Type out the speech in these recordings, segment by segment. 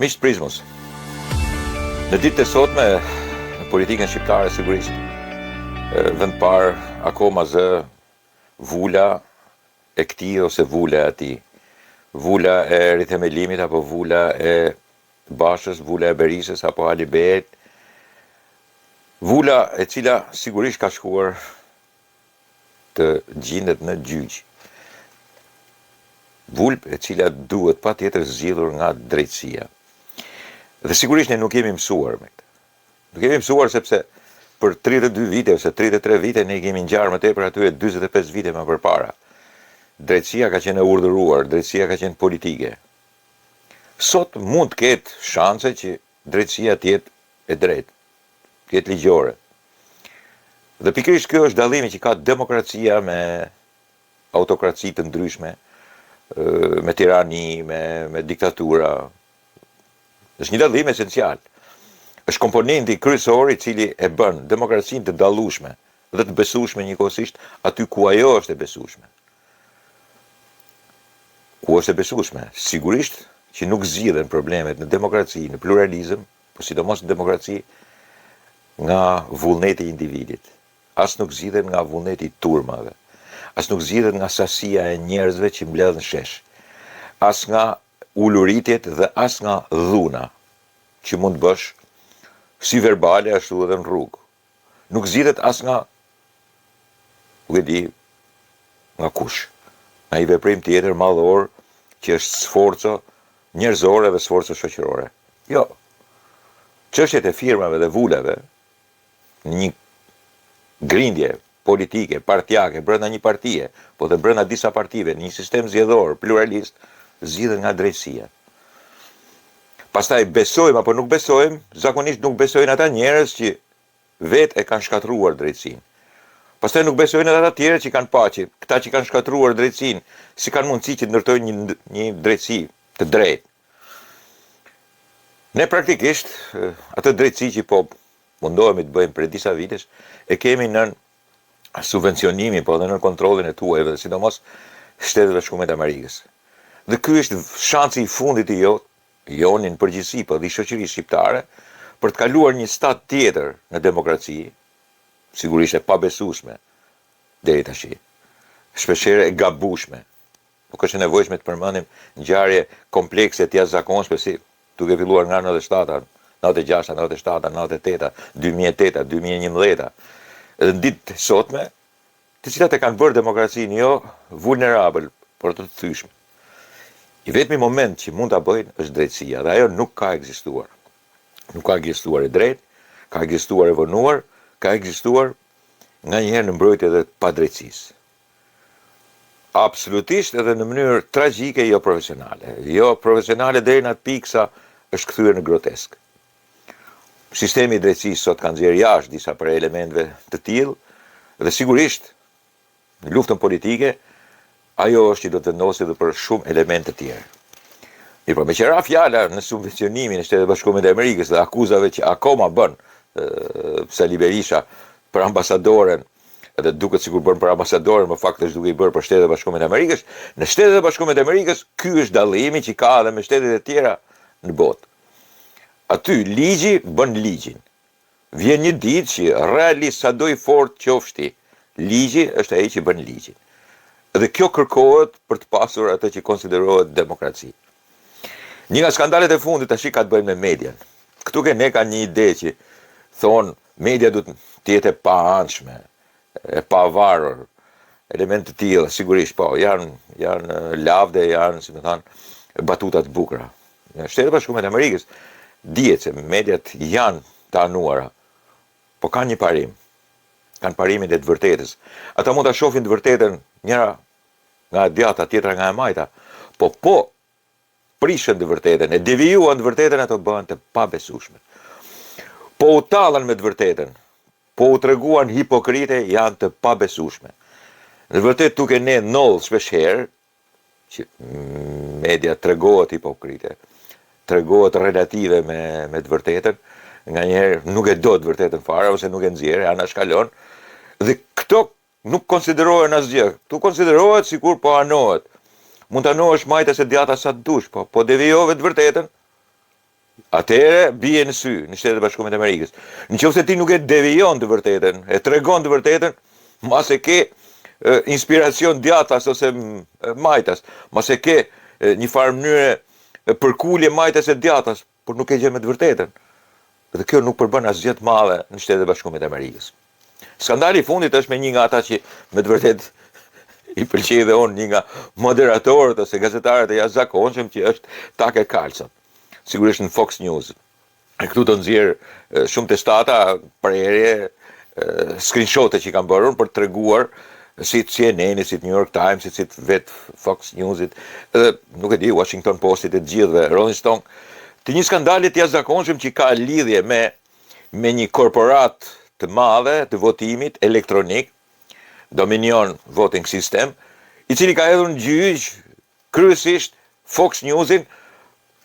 Miqtë Prizmos, në ditët e sotme në politikën shqiptare sigurisht vend parë akoma zë vula e këtij ose vula e atij. Vula e rithemelimit apo vula e Bashës, vula e Berisës apo Aliberit. Vula e cila sigurisht ka shkuar të gjendet në gjyq. Vulpë e cila duhet patjetër zgjidhur nga drejtësia. Dhe sigurisht ne nuk kemi mësuar me këtë. Nuk kemi mësuar sepse për 32 vite ose 33 vite ne kemi ngjarë më tepër aty 45 vite më përpara. Drejtësia ka qenë e urdhëruar, drejtësia ka qenë politike. Sot mund të ketë shanse që drejtësia të jetë e drejtë, të jetë ligjore. Dhe pikërisht kjo është dallimi që ka demokracia me autokraci të ndryshme, me tirani, me diktatura. Është një dallim esencial. Është komponenti kryesor i cili e bën demokracinë të dallueshme dhe të besueshme njëkohësisht aty ku ajo është e besueshme. Ku është e besueshme? Sigurisht që nuk zgjidhen problemet në demokraci, në pluralizëm, por sidomos në demokraci, nga vullneti i individit. As nuk zgjidhen nga vullneti i turmave. As nuk zgjidhet nga sasia e njerëzve që mbledhen shesh. As nga uluritjet dhe as nga dhuna që mund të bësh si verbale ashtu edhe në rrugë. Nuk zgjidhet as nga nga kush. Nga i veprim tjetër madhor që është sforco njerëzore dhe sforco shoqërore. Jo. Çështjet e firmave dhe vulave në një grindje politike, partijake, brenda një partie, po dhe brenda disa partive, në një sistem zgjedhor, pluralist, zgjidhen nga drejtësia. Pastaj besojmë apo nuk besojmë, zakonisht nuk besojnë ata njerëz që vetë e kanë shkatruar drejtësinë. Pastaj nuk besojnë ata tjerë që kanë paqe, këta që kanë shkatruar drejtësinë, si kanë mundësi që të ndërtojnë një drejtësi të drejtë. Ne praktikisht atë drejtësi që po mundohemi të bëjmë për disa vitesh, e kemi nën subvencionimin, po dhe në kontrollin e tuajve, dhe sidomos Shteteve Bashkuara të Amerikës. Dhe ky është shansi i fundit i jonin përgjithësi, po dhe i shoqërisë shqiptare, për të kaluar një stat tjetër në demokraci, sigurisht e pabesueshme deri tash. Shpeshherë e gabueshme. Nuk është e nevojshme të përmendim ngjarje komplekse të jashtëzakonshme si duke filluar nga 97, 96, 97, 98, 2008, 2011. Edhe në ditë sotme, të cilat e kanë bërë demokracinë jo vulnerabël, por të thyeshme. I vetmi moment që mund ta bëjnë është drejtësia, dhe ajo nuk ka ekzistuar. Nuk ka ekzistuar e drejtë, ka ekzistuar e vonuar, ka ekzistuar nganjëherë në mbrojtje të padrejtësisë. Absolutisht edhe në mënyrë tragjike, jo profesionale. Jo profesionale deri në atë pikë sa është kthyer në grotesk. Sistemi i drejtësisë sot ka nxjerrë jashtë disa prej elementeve të tillë dhe sigurisht në luftën politike ajo është që do të vendosi edhe për shumë elemente të tjera. Mirë, me qëra fjala në subvencionimin e Shtetet Bashkuara të Amerikës dhe akuzave që akoma bën Sali Berisha për ambasadoren, edhe duket sikur bën për ambasadoren, më fakt është duke i bërë për Shtetet Bashkuara të Amerikës. Në Shtetet Bashkuara të Amerikës ky është dallimi që ka edhe me shtetet e tjera në botë. Aty ligji bën ligjin. Vjen një ditë që realisht sado i fortë qofshti, ligji është ai që bën ligjin. Dhe kjo kërkohet për të pasur atë që konsiderohet demokraci. Një nga skandalet e fundit tash ka të bëjë me median. Këtu ne ka një ide që thonë media duhet të jetë e paanshme, e pavarur, elemente të tilla, sigurisht po, janë lavde, janë, si më thënë, batuta të bukura. Në Shtetet Bashkuara të Amerikës dihet se mediat janë të anuara, po kanë një parim. Kanë parimin e të vërtetës. Ata mund ta shohin të vërtetën njëra nga e djata, tjetra nga e majta, po prishën të vërtetën, e devijuan të vërtetën, ato bëhen të pabesueshme. Po u tallën me të vërtetën, po u treguan hipokrite, janë të pabesueshme. Në vërtet duke ne ndodh shpeshherë që media tregohet hipokrite, tregohet relative me të vërtetën, nganjëherë nuk e do të vërtetën fare ose nuk e nxjerrë, anashkalon, dhe këto nuk konsiderohen asgjë. Këtu konsiderohet sikur po anohet. Mund të anohesh majtas e djata sa të dush, po devijove të vërtetën, atëherë bie në sy në Shtetet e Bashkuara të Amerikës. Nëse ti nuk e devijon të vërtetën, e tregon të vërtetën, mas e ke inspiracion djathtas ose majtas, mas e ke një farë mënyre përkulje majtas e djathtas, por nuk e gjen me të vërtetën. Dhe kjo nuk përbën asgjë të madhe në Shtetet e Bashkuara të Amerikës. Skandali i fundit është me një nga ata që me të vërtetë i pëlqej dhe unë, një nga moderatorët ose gazetarët e jashtëzakonshëm, që është Tucker Carlson. Sigurisht në Fox News. Këtu të nxjerr shumë testata prerje, screenshote që kanë bërë për të treguar si CNN, si New York Times, si vet Fox News-it, edhe nuk e di, Washington Post-it, e gjithëve, Rolling Stone, të një skandalit jashtëzakonshëm që ka lidhje me një korporat të madhe të votimit elektronik, Dominion Voting System, i cili ka hedhur në gjyq kryesisht Fox News-in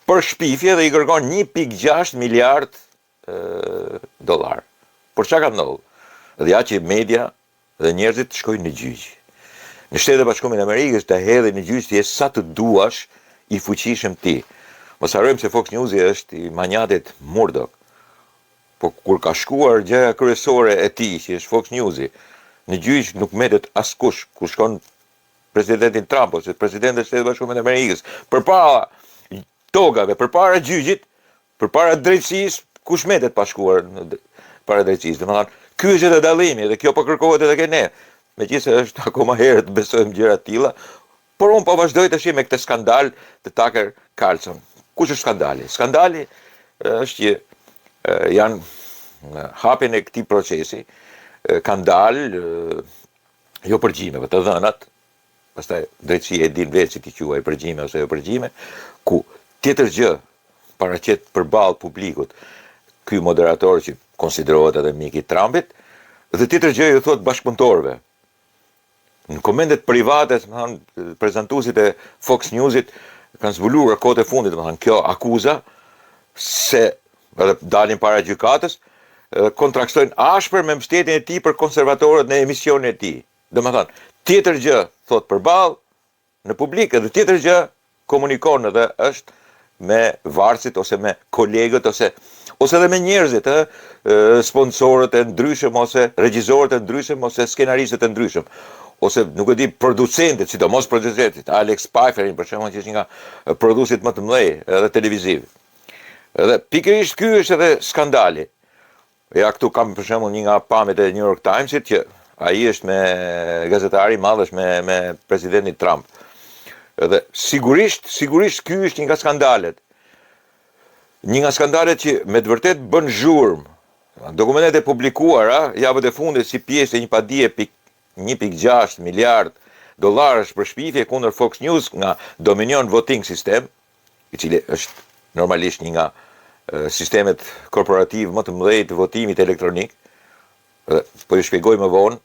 për shpifje dhe i kërkon 1.6 miliard dollar. Por çka ka ndodhur? Dhe ja që media dhe njerëzit shkojnë në gjyq. Në Shtetet e Bashkuara të Amerikës të hedhin në gjyq ti sa të duash, i fuqishëm ti. Mos harrojmë se Fox News është i manjatit Murdoch. Po kur ka shkuar gjëja kryesore e tij, që është Fox News-i, në gjyq nuk mbetet askush. Kur shkon presidenti Trump ose presidenti i Shtetit të Bashkuara të Amerikës, përpara togave, përpara gjyqit, përpara drejtësisë, kush mbetet pa shkuar para drejtësisë? Domethënë, ky është edhe dallimi dhe kjo po kërkohet edhe ke ne. Megjithëse është akoma herët besojmë gjëra të tilla, por unë po vazhdoj të shih me këtë skandal të Tucker Carlson. Kush është skandali? Skandali është që janë hapjen e këtij procesi, kanë dalë jo përgjimeve të dhënat, pastaj drejtësia e din vetë si ti quaj përgjime ose jo përgjime, ku tjetër gjë paraqet përballë publikut ky moderator që konsiderohet edhe mik i Trumpit, dhe tjetër gjë ju thot bashkëpunëtorëve. Në komendet private, prezantuesit e Fox News-it kanë zbuluar kohët e fundit, kjo akuza se edhe dalin para gjykatës, kontraktojnë ashpër me mbështetjen e tij për konservatorët në emisionin e tij. Domethënë, tjetër gjë thot përballë në publik, edhe tjetër gjë komunikon edhe është me varësit ose me kolegët ose edhe me njerëzit, sponsorët e ndryshëm ose regjisorët e ndryshëm ose skenaristët e ndryshëm, ose nuk e di producentët, sidomos producentët, Alex Pfeifferin për shembull, që është një nga produsit më të mëdhenj edhe televiziv. Edhe pikërisht ky është edhe skandali. Ja këtu kam për shembull një nga pamjet e New York Times-it që ai është me gazetari i madh me presidentin Trump. Edhe sigurisht ky është një nga skandalet. Një nga skandalet që me të vërtet bën zhurmë. Dokumentet e publikuara javët e fundit si pjesë e një padije 1.6 miliard dollarësh për shpifje kundër Fox News nga Dominion Voting System, i cili është normalisht një nga sistemet korporativ më të mëdhenj të votimit elektronik. Po ju shpjegoj më vonë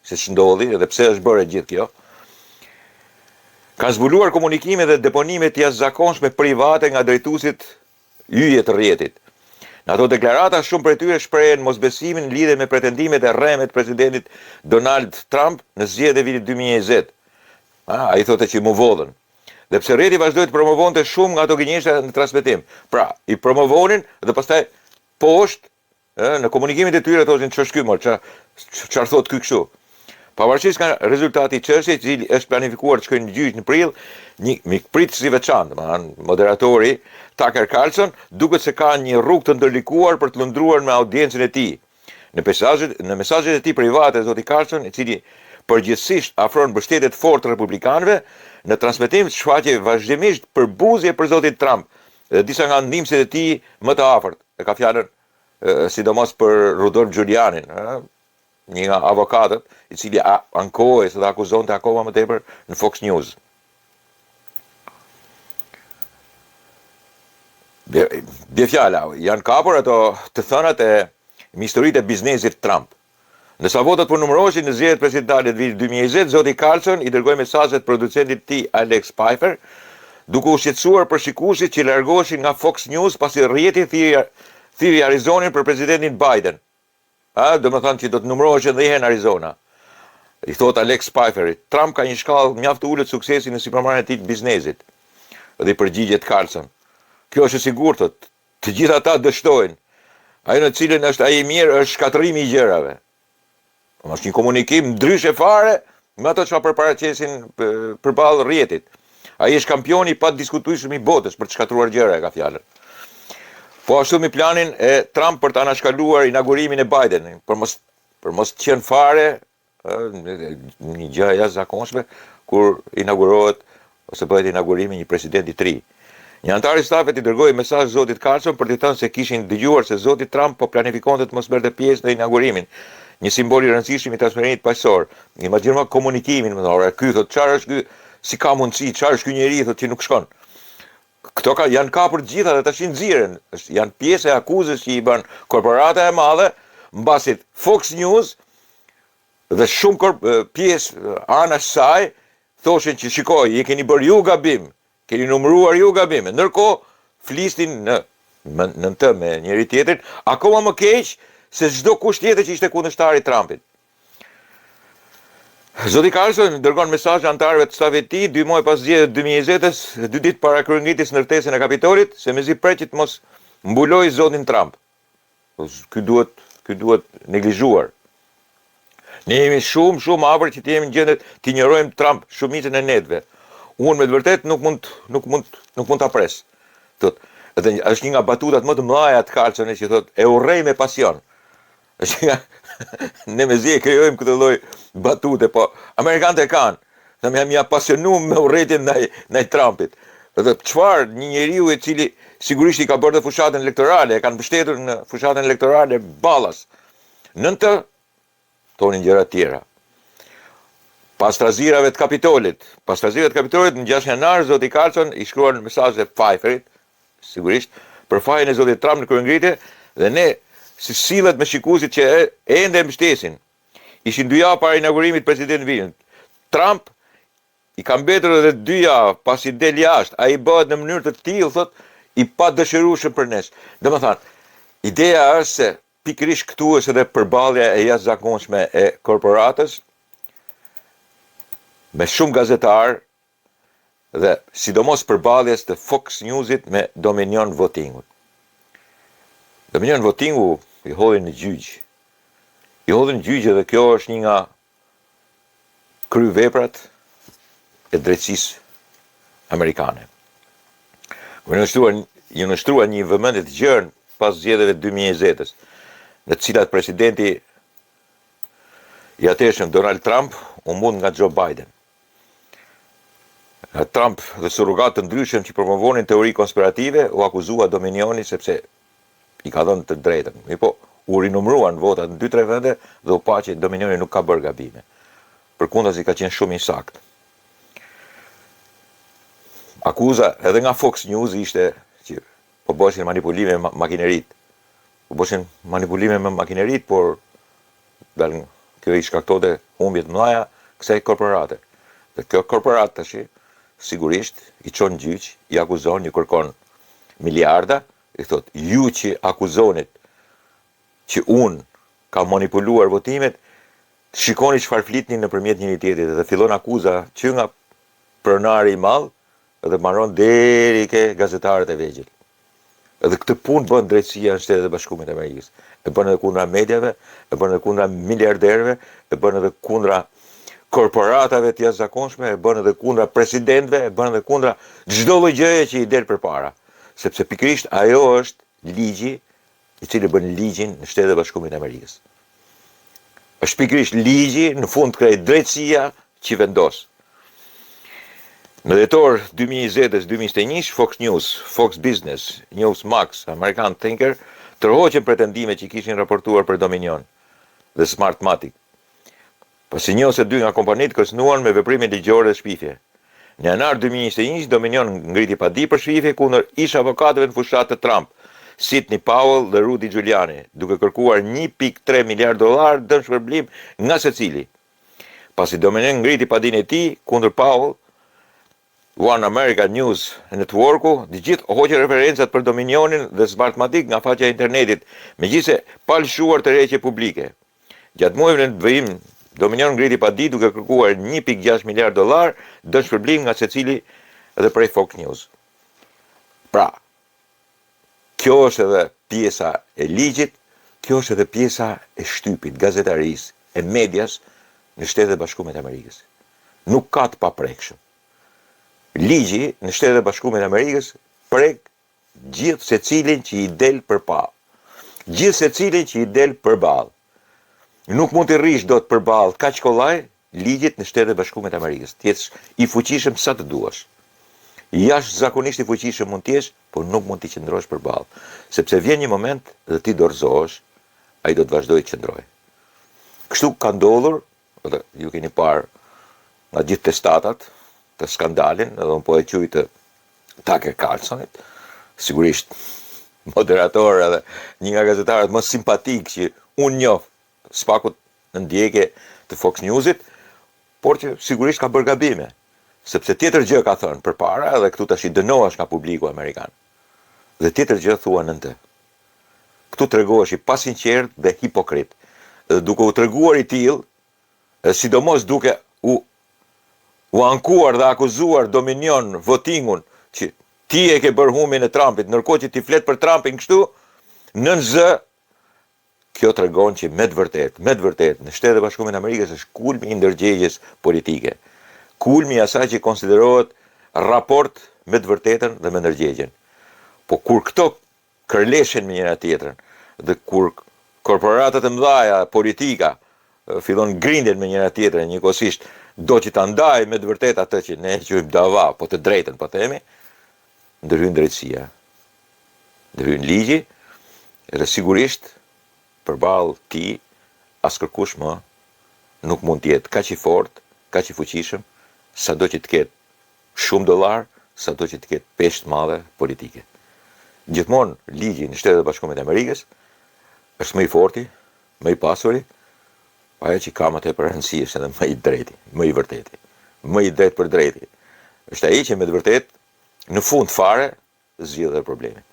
se ç'ndodhi dhe pse është bërë gjithë kjo. Kanë zbuluar komunikime dhe deponime të jashtëzakonshme private nga drejtuesit yje të rrjetit. Në ato deklarata shumë prej tyre shprehen mosbesimin në lidhje me pretendimet e rreme të presidentit Donald Trump në zgjedhjet e vitit 2020. Ai thotë që mu vodhën. Dhe pse rrjeti vazhdoi të promovonte shumë nga ato gënjeshtra në transmetim. Pra, i promovonin dhe pastaj poshtë në komunikimet e tyre thoshin ç'është ky më, çfarë thotë ky kështu. Pavarësisht nga rezultati i çështjes, i cili është planifikuar të shkojë në gjyq në prill, një mikpritës i veçantë, moderatori Tucker Carlson, duket se ka një rrugë të ndërlikuar për të lundruar me audiencën e tij. Në mesazhet e tij private, zoti Carlson, i cili përgjithsisht afron mbështetje të fortë republikanëve, në transmetim shfaqej vazhdimisht përbuzje për zotin Trump dhe disa nga ndihmësit e tij më të afërt. E ka fjalën sidomos për Rudolph Giulianin, një nga avokatët, i cili ankohej se akuzonte akoma më tepër në Fox News. Dhe fjala, janë kapur ato të thënat e historitë e biznesit Trump. Nësa votat për numëroheshin në zgjedhjet presidentale të vitit 2020, zoti Carlson i dërgoi mesazhe producentit të tij Alex Pfeiffer, duke u shqetësuar për shikuesit që largoheshin nga Fox News pasi rrjeti thiri Arizonin për presidentin Biden. Do më thënë që do të numërohesh edhe herë në Arizona. I thot Alex Pfeiffer, Trump ka një shkallë mjaft të ulët suksesi në sipërmarrjen e tij të biznesit. Dhe i përgjigjet Carlson. Kjo është e sigurt, Të gjitha ata dështojnë. Ajo në cilën është ai mirë është shkatërimi i gjërave. Është një komunikim ndryshe fare me ato çfarë përparaqesin përballë rrjetit. Ai është kampioni pa diskutueshëm i botës për të shkatruar gjëra, ka fjalën. Po ashtu me planin e Trump për të anashkaluar inaugurimin e Biden, për mos qenë fare një gjë e jashtëzakonshme kur inaugurohet ose bëhet inaugurimi një presidenti i ri. Një antar i stafit i dërgoi mesazh zotit Carlson për t'i thënë se kishin dëgjuar se zoti Trump po planifikonte të mos merrte pjesë në inaugurimin, një simbol i rëndësishëm i transferimit paqësor. Imagjino komunikimin, më thonë, ky thotë çfarë është ky, si ka mundësi, çfarë është ky njeri thotë që nuk shkon. Këto janë kapur të gjitha dhe tash nxiren, janë pjesë e akuzës që i bën korporata e madhe, mbasi Fox News dhe shumë pjesë anash saj thoshin që shikoj, i keni bërë ju gabim. Keni numëruar ju gabime. Ndërkohë flisnin në të me njëri tjetrin, akoma më keq se çdo kush tjetër që ishte kundërshtar i Trumpit. Zoti Carlson dërgon mesazh antarëve të stafit të tij 2 muaj pas zgjedhjeve 2020-s, 2 ditë para kryengritjes në ndërtesën e Kapitolit, se mezi pret që të mos mbuloj zotin Trump. Ky duhet neglizhuar. Ne jemi shumë afër që të jemi në gjendje të injorojmë Trump shumicën e netëve. Unë me të vërtet nuk mund ta pres. Thot, edhe është një nga batutat më të mëdha të Carlsonit që thot, e urrej me pasion. Është nga ne mezi e krijojmë këtë lloj batute, po amerikanët e kanë. Them jam i apasionuar me urrëtin ndaj Trumpit. Edhe çfarë një njeriu i cili sigurisht i ka bërë fushatën elektorale, e kanë mbështetur në fushatën elektorale ballas. Nën të tonin gjëra të tjera. Pas trazirave të Kapitolit, në 6 janar, zoti Carlson i shkruan mesazhe Pfeifferit, sigurisht, për fajin e zotit Trump në kryengritje, dhe ne si sillet me shikuesit që ende mbështesin. Ishin 2 javë para inaugurimit presidentit Biden. Trump i ka mbetur edhe 2 javë pasi del jashtë, ai bëhet në mënyrë të tillë, thot, i padëshirueshëm për ne. Domethënë, ideja është se pikërisht këtu është edhe përballja e jashtëzakonshme e korporatës me shumë gazetarë dhe sidomos përballjes të Fox Newsit me Dominion Votingut. Dominion Votingu i hodhin në gjyq. Dhe kjo është një nga kryeveprat e drejtësisë amerikane. Ju nështrua një vëmendje të gjerë pas zgjedhjeve 2020-s, në të cilat presidenti i atëhershëm Donald Trump u mund nga Joe Biden. Trump dhe surrogat të ndryshëm që promovonin teori konspirative u akuzua Dominioni sepse i ka dhënë të drejtën. Po u rinumruan votat në 2-3 vende dhe u pa që Dominioni nuk ka bërë gabime. Përkundazi ka qenë shumë i saktë. Akuza edhe nga Fox News ishte që po bëshin manipulime me makinerit. Por kjo i shkaktonte humbje të mëdha kësaj korporate. Dhe kjo korporat tash sigurisht i çon gjyq, i akuzon, i kërkon miliarda, i thot, ju që akuzonit që unë ka manipuluar votimet, shikoni çfarë flitni nëpërmjet njëri tjetrit, dhe fillon akuza që nga pronari i madh dhe mbaron deri ke gazetarët e vegjël. Edhe këtë punë bën drejtësia në Shtetet e Bashkuara të Amerikës. E bën edhe kundra mediave, e bën edhe kundra miliarderëve, e bën edhe kundra korporatave të jashtëzakonshme, e bën edhe kundra presidentëve, e bën edhe kundra çdo lloj gjëje që i del përpara. Sepse pikërisht ajo është ligji i cili bën ligjin në Shtetet e Bashkuara të Amerikës. Është pikërisht ligji, në fund krejt drejtësia që vendos. Në dhjetor 2020-2021, Fox News, Fox Business, Newsmax, American Thinker tërhoqën pretendime që kishin raportuar për Dominion dhe Smartmatic. Pasi një ose 2 nga kompanitë kërcënuan me veprime ligjore dhe shpifje. Në janar 2021, Dominion ngriti padi për shpifje kundër ish avokatëve në fushatë të Trump, Sidney Powell dhe Rudy Giuliani, duke kërkuar 1.3 miliard dollar dëmshpërblim nga secili. Pasi Dominion ngriti padinë e tij kundër Powell, One America News Networku, të gjithë hoqën referencat për Dominionin dhe Smartmatic nga faqja e internetit, megjithëse pa lëshuar tërheqje publike. Gjatë muajve në vijim, Dominion ngriti padi duke kërkuar 1.6 miliard dollar dëmshpërblim nga secili dhe prej Fox News. Pra, kjo është edhe pjesa e ligjit, kjo është edhe pjesa e shtypit, gazetarisë, e medias në Shtetet e Bashkuara të Amerikës. Nuk ka të paprekshëm. Ligji në Shtetet e Bashkuara të Amerikës prek gjithë secilin që i del përballë. Gjithë secilin që i del përballë. Nuk mund të rrish dot përballë kaq kollaj ligjit në Shtetet e Bashkuara të Amerikës. Të jesh i fuqishëm sa të duash. Jashtëzakonisht i fuqishëm mund të jesh, por nuk mund të qëndrosh përballë, sepse vjen një moment dhe ti dorëzohesh, ai do të vazhdojë të qëndrojë. Kështu ka ndodhur, dhe ju keni parë nga gjithë testatat të skandalin, edhe unë po e quaj të Tucker Carlsonit, sigurisht moderator edhe një nga gazetarët më simpatik që unë njoh, s'pakut në ndjekje të Fox Newsit, por që sigurisht ka bërë gabime, sepse tjetër gjë ka thënë përpara, edhe këtu tash i dënohesh nga publiku amerikan. Dhe tjetër gjë thua në të. Këtu tregohesh i pasinqert dhe hipokrit. Dhe duke u treguar i tillë, sidomos duke u ankuar dhe akuzuar dominion votingun që ti e ke bërë humbin e Trumpit, ndërkohë që ti flet për Trumpin kështu, nën zë, kjo tregon që me të vërtet, në Shtetet e Bashkuara të Amerikës është kulmi i ndërgjegjes politike. Kulmi i asaj që konsiderohet raport me të vërtetën dhe me ndërgjegjen. Po kur këto kërleshen me njëra tjetrën, dhe kur korporatat e mëdha politika fillon grindjen me njëra tjetrën, njëkohësisht do që ta ndajë me të vërtetë atë që ne quajmë dava, po të drejtën po themi, ndërhyn drejtësia, ndërhyn ligji, dhe sigurisht përballë ti askërkush më nuk mund të jetë kaq i fortë, kaq i fuqishëm, sado që të ketë shumë dollar, sado që të ketë peshë të madhe politike. Gjithmonë ligji në Shtetet e Bashkuara të Amerikës është më i forti, më i pasuri, ajo që ka më tepër rëndësi është edhe më i drejti, më i vërteti, më i drejt për drejti. Është ai që me të vërtetë në fund fare zgjidh problemin.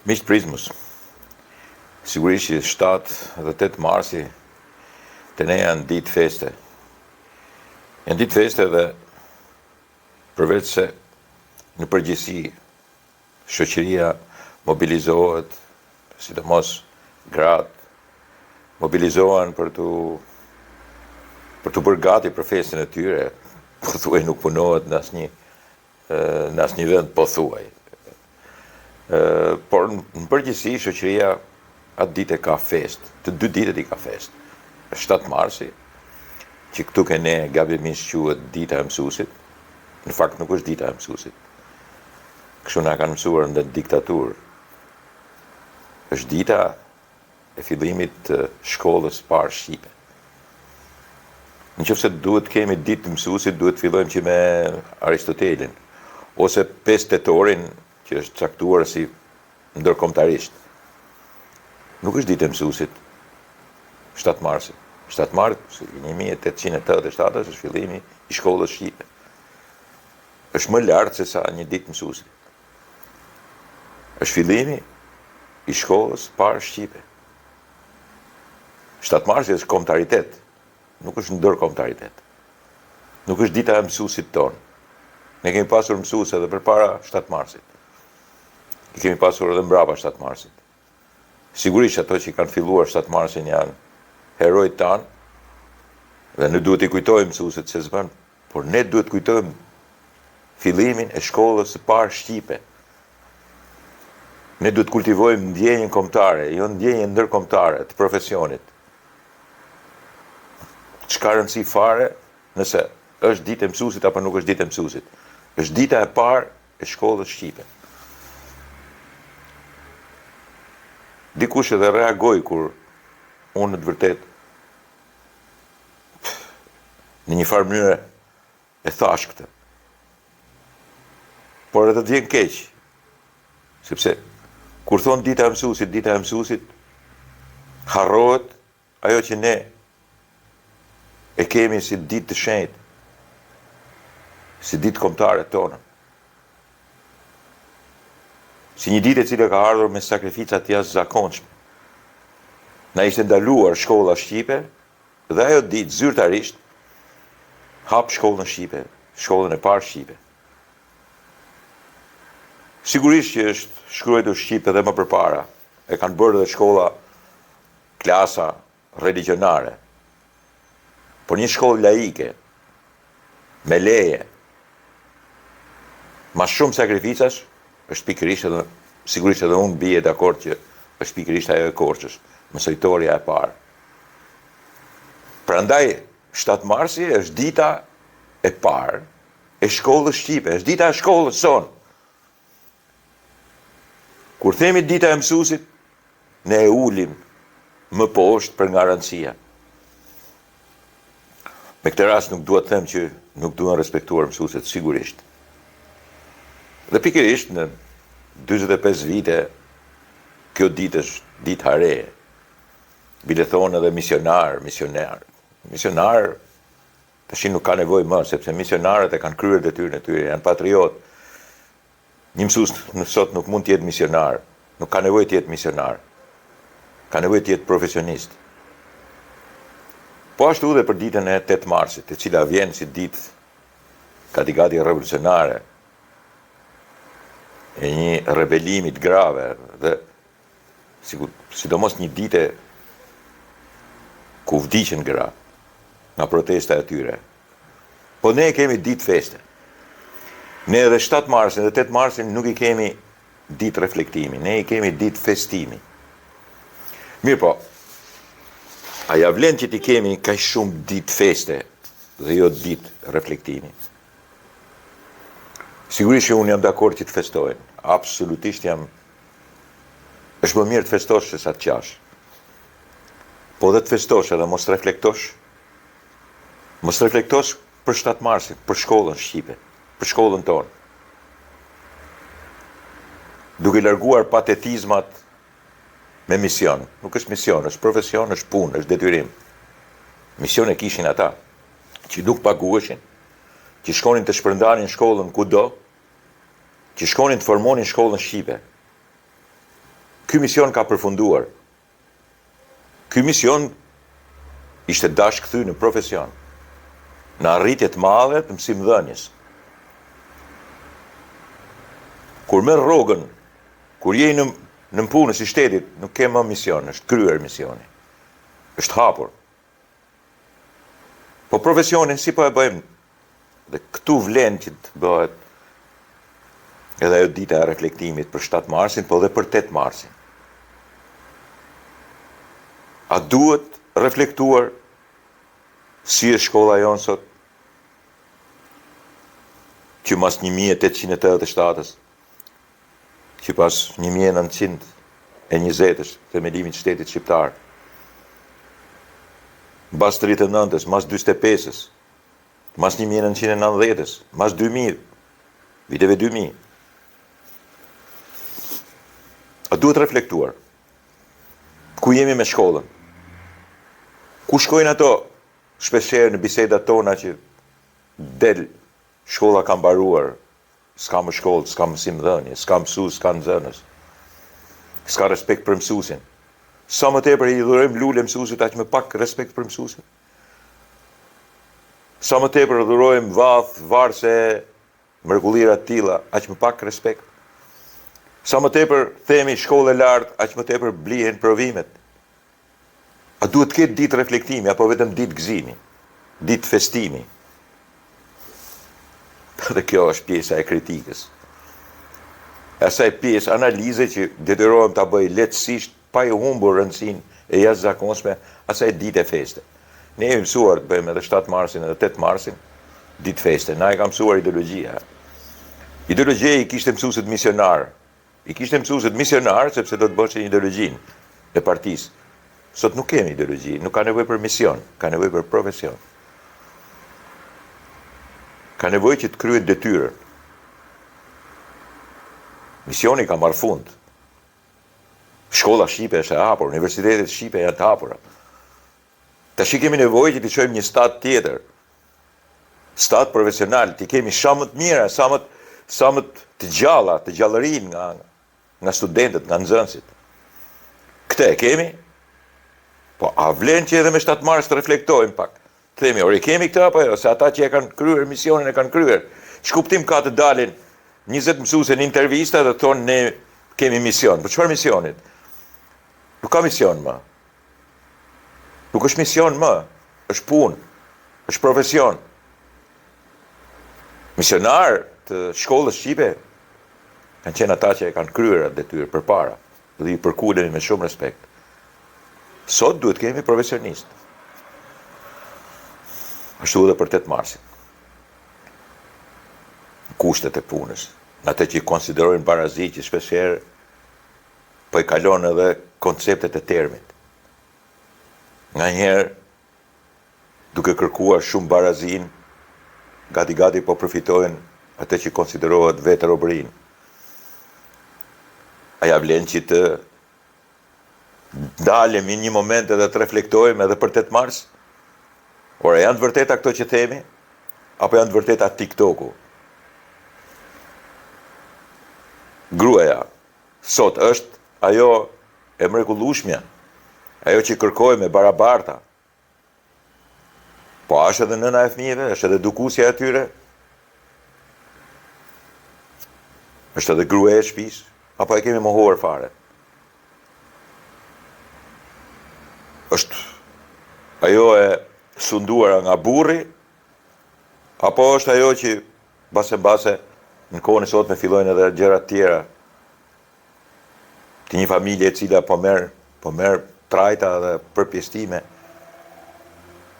Miqtë Prizmës, sigurisht që 7 dhe 8 marsi të ne janë ditë feste. Janë ditë feste dhe përveç se në përgjithësi shoqëria mobilizohet, sidomos gratë, mobilizohen për të bërë gati për festën e tyre, po thuaj nuk punohet në asnjë vend, po thuaj. Por në përgjithësi shoqëria atë ditë ka fest, të 2 ditët i ka fest. 7 marsi, që këtu ke ne gabimisht quhet dita e mësuesit, në fakt nuk është dita e mësuesit. Kështu na kanë mësuar në diktaturë. Është dita e fillimit të shkollës parë shqipe. Nëse duhet kemi ditë të mësuesit, duhet fillojmë që me Aristotelin, ose 5 tetorin, që është caktuar si ndërkombëtarisht. Nuk është ditë e mësuesit 7 marsi. 7 mars 1887 është fillimi i shkollës shqipe. Është më lartë se sa një ditë mësuesi. Është fillimi i shkollës parë shqipe. Shtatmarrësi është kombëtaritet, nuk është ndërkombëtaritet. Nuk është dita e mësuesit tonë. Ne kemi pasur mësues edhe përpara shtatmarrësit. I kemi pasur edhe mbrapa shtatmarrësit. Sigurisht ato që kanë filluar shtatmarrësin janë herojt tanë, dhe ne duhet i kujtojmë mësuesit se s'bën, por ne duhet kujtojmë fillimin e shkollës së parë shqipe. Ne duhet kultivojmë ndjenjën kombëtare, jo ndjenjën ndërkombëtare të profesionit. Çka rëndësi fare nëse është ditë e mësuesit apo nuk është ditë e mësuesit. Është dita e parë e shkollës shqipe. Dikush edhe reagoi kur unë në të vërtet në një farë mënyrë e thash këtë. Por edhe të vjen keq, sepse kur thonë dita e mësuesit, harrohet ajo që ne e kemi si ditë të shenjtë, si ditë kombëtare tonë. Si një ditë e cila ka ardhur me sakrifica të jashtëzakonshme. Na ishte ndaluar shkolla shqipe, dhe ajo ditë zyrtarisht hap shkollën shqipe, shkollën e parë shqipe. Sigurisht që është shkruar shqipe edhe më përpara, e kanë bërë edhe shkolla klasa religionare. Por një shkollë laike, me leje, ma shumë sakrificash, është pikërisht edhe, sigurisht edhe unë bie dakord që është pikërisht ajo e Korçës, mësojtorja e parë. Prandaj, shtatmarrësi është dita e parë e shkollës shqipe, është dita e shkollës sonë. Kur themi dita e mësuesit, ne e ulim më poshtë për garancia. Me këtë rast nuk dua të them që nuk duhen respektuar mësuesit, sigurisht. Dhe pikërisht në 45 vite, kjo ditë është ditë hare. Bile thonë edhe misionar. Misionar, tash nuk ka nevojë më, sepse misionarët e kanë kryer detyrën e tyre, janë patriot. Një mësues sot nuk mund të jetë misionar, nuk ka nevojë të jetë misionar. Ka nevojë të jetë profesionist. Po ashtu dhe për ditën e 8 marsit, e cila vjen si ditë gati revolucionare, e një rebelimi të grave, dhe sidomos një dite ku vdiqën gra nga protesta e tyre. Po ne kemi ditë feste. Ne edhe 7 marsin dhe 8 marsin nuk i kemi ditë reflektimi, ne i kemi ditë festimi. Mirë po, a ja vlen që ti kemi kaq shumë ditë feste dhe jo ditë reflektimi? Sigurisht që unë jam dakord që të festojnë. Absolutisht jam. Është më mirë të festosh se sa të qash. Po dhe të festosh edhe mos reflektosh. Mos reflektosh për 7 marsin, për shkollën shqipe, për shkollën tonë. Duke larguar patetizmat me mision. Nuk është mision, është profesion, është punë, është detyrim. Mision e kishin ata, që nuk paguheshin, që shkonin të shpërndanin shkollën kudo, që shkonin të formonin shkollën shqipe. Ky mision ka përfunduar. Ky mision ishte dash kthy në profesion, në arritje të madhe të mësimdhënies. Kur merr rrogën, kur je në punës i shtetit, nuk ke më mision, është kryer misioni. Është hapur. Po profesionin si po e bëjmë? Dhe këtu vlen që të bëhet edhe ajo dita e reflektimit për 7 marsin, po dhe për 8 marsin. A duhet reflektuar si është shkolla jonë sot? Që mas 1887-ës, që pas 1920-ës, themelimit shtetit shqiptar, mas 39-ës, mas 45-ës, mas 1990-ës, mas 2000, viteve 2000. A duhet reflektuar? Ku jemi me shkollën? Ku shkojnë ato shpeshherë në bisedat tona që del shkolla ka mbaruar, s'ka më shkollë, s'ka mësimdhënie, s'ka mësues, s'ka nxënës, s'ka respekt për mësuesin. Sa më tepër i dhurojmë lule mësuesit, aq më pak respekt për mësuesit. Sa më tepër dhurojmë vath, varse, mrekullirat të tilla, aq më pak respekt. Sa më tepër themi shkollë e lartë, aq më tepër blihen provimet. A duhet të ketë ditë reflektimi, apo vetëm ditë gëzimi, ditë festimi? Dhe kjo është pjesa e kritikës. Asaj pjesë analize që detyrohem ta bëj lehtësisht, pa i humbur rëndësinë e jashtëzakonshme asaj dite feste. Ne jemi mësuar të bëjmë edhe 7 marsin edhe 8 marsin ditë feste. Na e ka mësuar ideologjia. Ideologjia i kishte mësuesit misionar. I kishte mësuesit misionar sepse do të bëshin ideologjinë e partisë. Sot nuk kemi ideologji, nuk ka nevojë për mision, ka nevojë për profesion. Ka nevojë që të kryet detyrën. Misioni ka marrë fund. Shkolla shqipe është e hapur, universitetet shqipe janë të hapura. Tash kemi nevojë që të çojmë një stat tjetër. Stat profesional, të kemi sa më të mira, sa më të gjalla, të gjallërin nga studentët, nga nxënësit. Këtë e kemi? Po, a vlen që edhe me 7 mars të reflektojmë pak? Të themi, ori kemi këtë apo jo, se ata që e kanë kryer misionin e kanë kryer. Ç'kuptim ka të dalin 20 mësuese në intervista dhe thonë ne kemi mision. Po çfarë misionit? Nuk ka mision më. Nuk është mision më, është punë, është profesion. Misionar të shkollës shqipe kanë qenë ata që e kanë kryer atë detyrë përpara dhe i përkudemi me shumë respekt. Sot duhet kemi profesionistë. Ashtu edhe për 8 marsin. Kushtet e punës, në atë që i konsiderojnë barazi që shpeshherë po i kalon edhe konceptet e termit. Nganjëherë, duke kërkuar shumë barazin, gati po përfitojnë atë që konsiderohet vetë robërinë. Aja vlen që të dalemi një moment edhe të reflektojmë edhe për 8 mars? Ora, janë të vërteta këto që themi? Apo janë të vërteta TikToku? Gruaja, sot është ajo e mrekullueshmja, ajo që kërkojmë e barabarta. Po është edhe nëna e fëmijëve, është edhe dukusja e tyre? Është edhe gruaja e shtëpisë? Apo e kemi mohuar fare? Është ajo e sunduara nga burri, apo është ajo që base në kohën e sotme fillojnë edhe gjëra të tjera të një familje e cila po merr trajta dhe përpjestime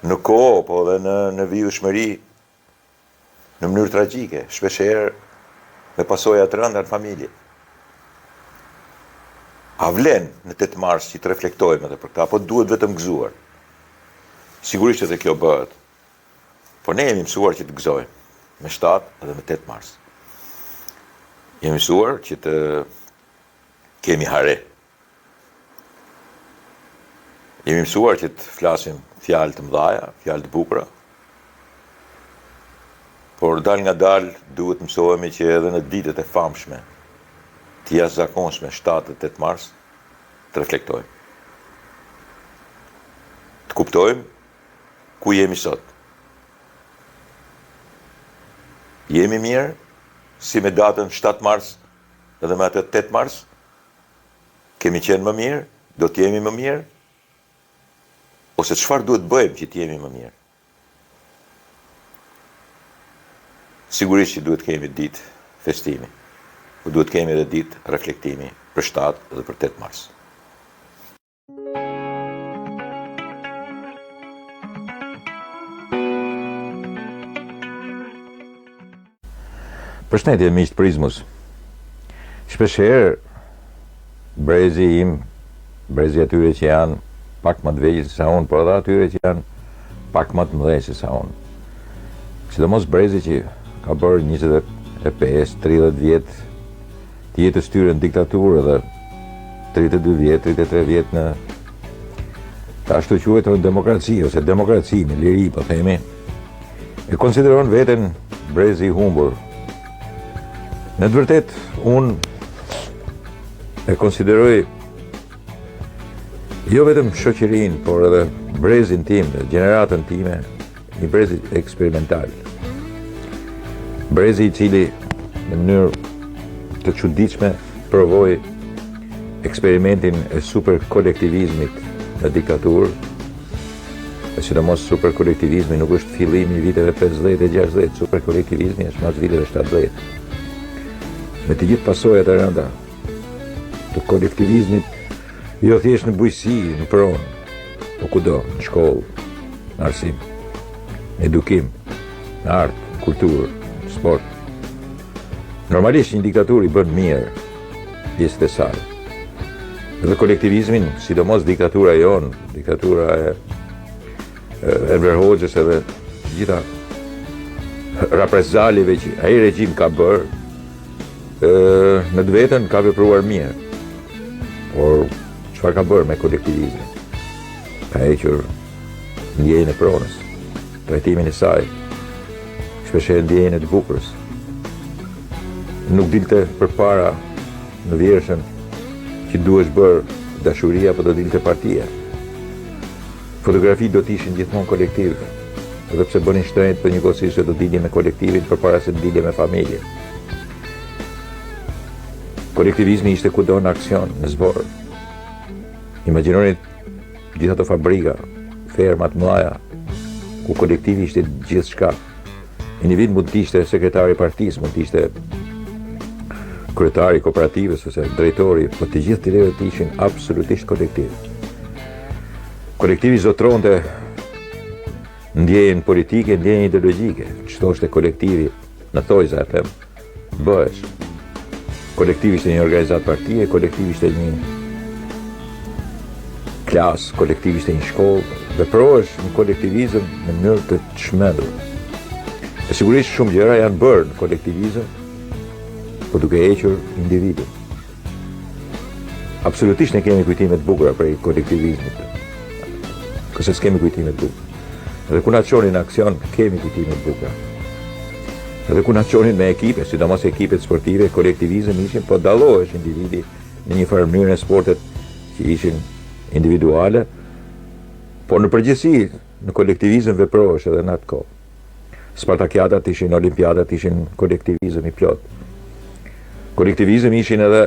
në kohë, po edhe në vijshmëri në mënyrë tragjike, shpeshherë me pasoja të rënda në familje. A vlen në 8 mars që të reflektojmë edhe për këta, apo duhet vetëm gëzuar? Sigurisht edhe kjo bëhet. Po ne jemi mësuar që të gëzojmë me 7 edhe me 8 mars. Jemi mësuar që të kemi hare. Jemi mësuar që të flasim fjalë të mëdhaja, fjalë të bukura. Por dal nga dal duhet mësohemi që edhe në ditët e famshme të jashtëzakonshme 7 dhe 8 mars të reflektojmë. Të kuptojmë ku jemi sot. Jemi mirë si me datën 7 mars edhe me atë 8 mars? Kemi qenë më mirë? Do të jemi më mirë? Ose çfarë duhet bëjmë që të jemi më mirë? Sigurisht që duhet kemi ditë festimi, po duhet kemi edhe ditë reflektimi për 7 dhe për 8 mars. Përshëndetje miq të Prizmës. Shpeshherë brezi im, brezi atyre që janë pak më të vegjël se sa unë, por edhe atyre që janë pak më të mëdhenj se sa unë. Sidomos brezi që ka bërë 25-30 vjet të jetës tyre në diktaturë dhe 32 vjet, 33 vjet në ta ashtu quajtur demokraci ose demokraci në liri, po themi, e konsideron veten brezi i humbur. Në të vërtetë, unë e konsideroj Jo vetëm shoqërinë, por edhe brezin tim, gjeneratën time, një brez eksperimental. Brezi I cili në mënyrë të çuditshme provoi eksperimentin e super kolektivizmit në diktaturë. E sidomos super kolektivizmi nuk është fillimi I viteve 50 e 60, super kolektivizmi është mas viteve 70. Me të gjithë pasojat e rënda të kolektivizmit, jo thjesht në bujqësi, në pronë, po kudo, në shkollë, në arsim, në edukim, në artë, në kulturë, në sport. Normalisht një diktaturë I bën mirë pjesët e saj. Dhe kolektivizmin, sidomos diktatura jonë, diktatura e Enver Hoxhës edhe gjitha reprezalive që ai regjim ka bërë, në të vetën ka vepruar mirë. Por çfarë ka bërë me kolektivizmin? Ka hequr ndjenjën e pronës, trajtimin e saj, shpeshherë ndjenjën e të bukurës. Nuk dilte përpara në vjershën që duhesh bërë dashuria, po do dilte partia. Fotografi do t'ishin gjithmonë kolektive, edhe pse bënin shtrenjtë për njëkohësisht se do dilje me kolektivin përpara se të dilje me familje. Kolektivizmi ishte kudo në aksion, në zbor. Imagjinoni gjithë ato fabrika, fermat mëdha, ku kolektivi ishte gjithçka. Individ mund të ishte sekretari I partisë, mund të ishte kryetari I kooperativës ose drejtori, po të gjithë të lirët ishin absolutisht kolektiv. Kolektivi zotronte ndjenjën politike, ndjenjën ideologjike. Çdo ishte kolektivi, në thojza e them, bëhesh. Kolektivi ishte një organizat partie, kolektivi ishte një klas, kolektivi ishte një shkollë. Veprohesh në kolektivizëm në mënyrë të çmendur. E sigurisht shumë gjëra janë bërë në kolektivizëm, po duke hequr individin. Absolutisht ne kemi kujtime të bukura për kolektivizmin. Këse s'kemi kujtime të bukura. Edhe ku na çonin në aksion, kemi kujtime të bukura. Edhe ku na çonin me ekipe, sidomos ekipet sportive, kolektivizëm ishin, po dallohesh individi në një farë mënyrë në sportet që ishin individuale, por në përgjithësi në kolektivizëm veprohesh edhe në atë kohë. Spartakiadat ishin, olimpiadat ishin kolektivizëm I plot. Kolektivizëm ishin edhe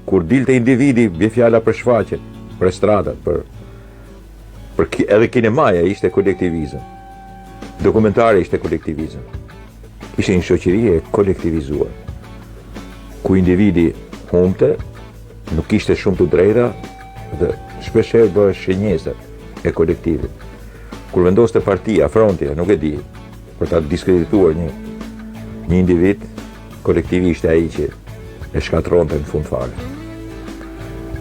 kur dilte individi, bie fjala për shfaqjet, për estradat, për edhe kinemaja ishte kolektivizëm. Dokumentari ishte kolektivizëm. Ishte një shoqëri e kolektivizuar, ku individi humbte, nuk kishte shumë të drejta dhe shpeshherë bëhesh shenjestar e kolektivit. Kur vendoste partia, frontja, nuk e di, për ta diskredituar një individ, kolektivi ishte ai që e shkatronte në fund fare.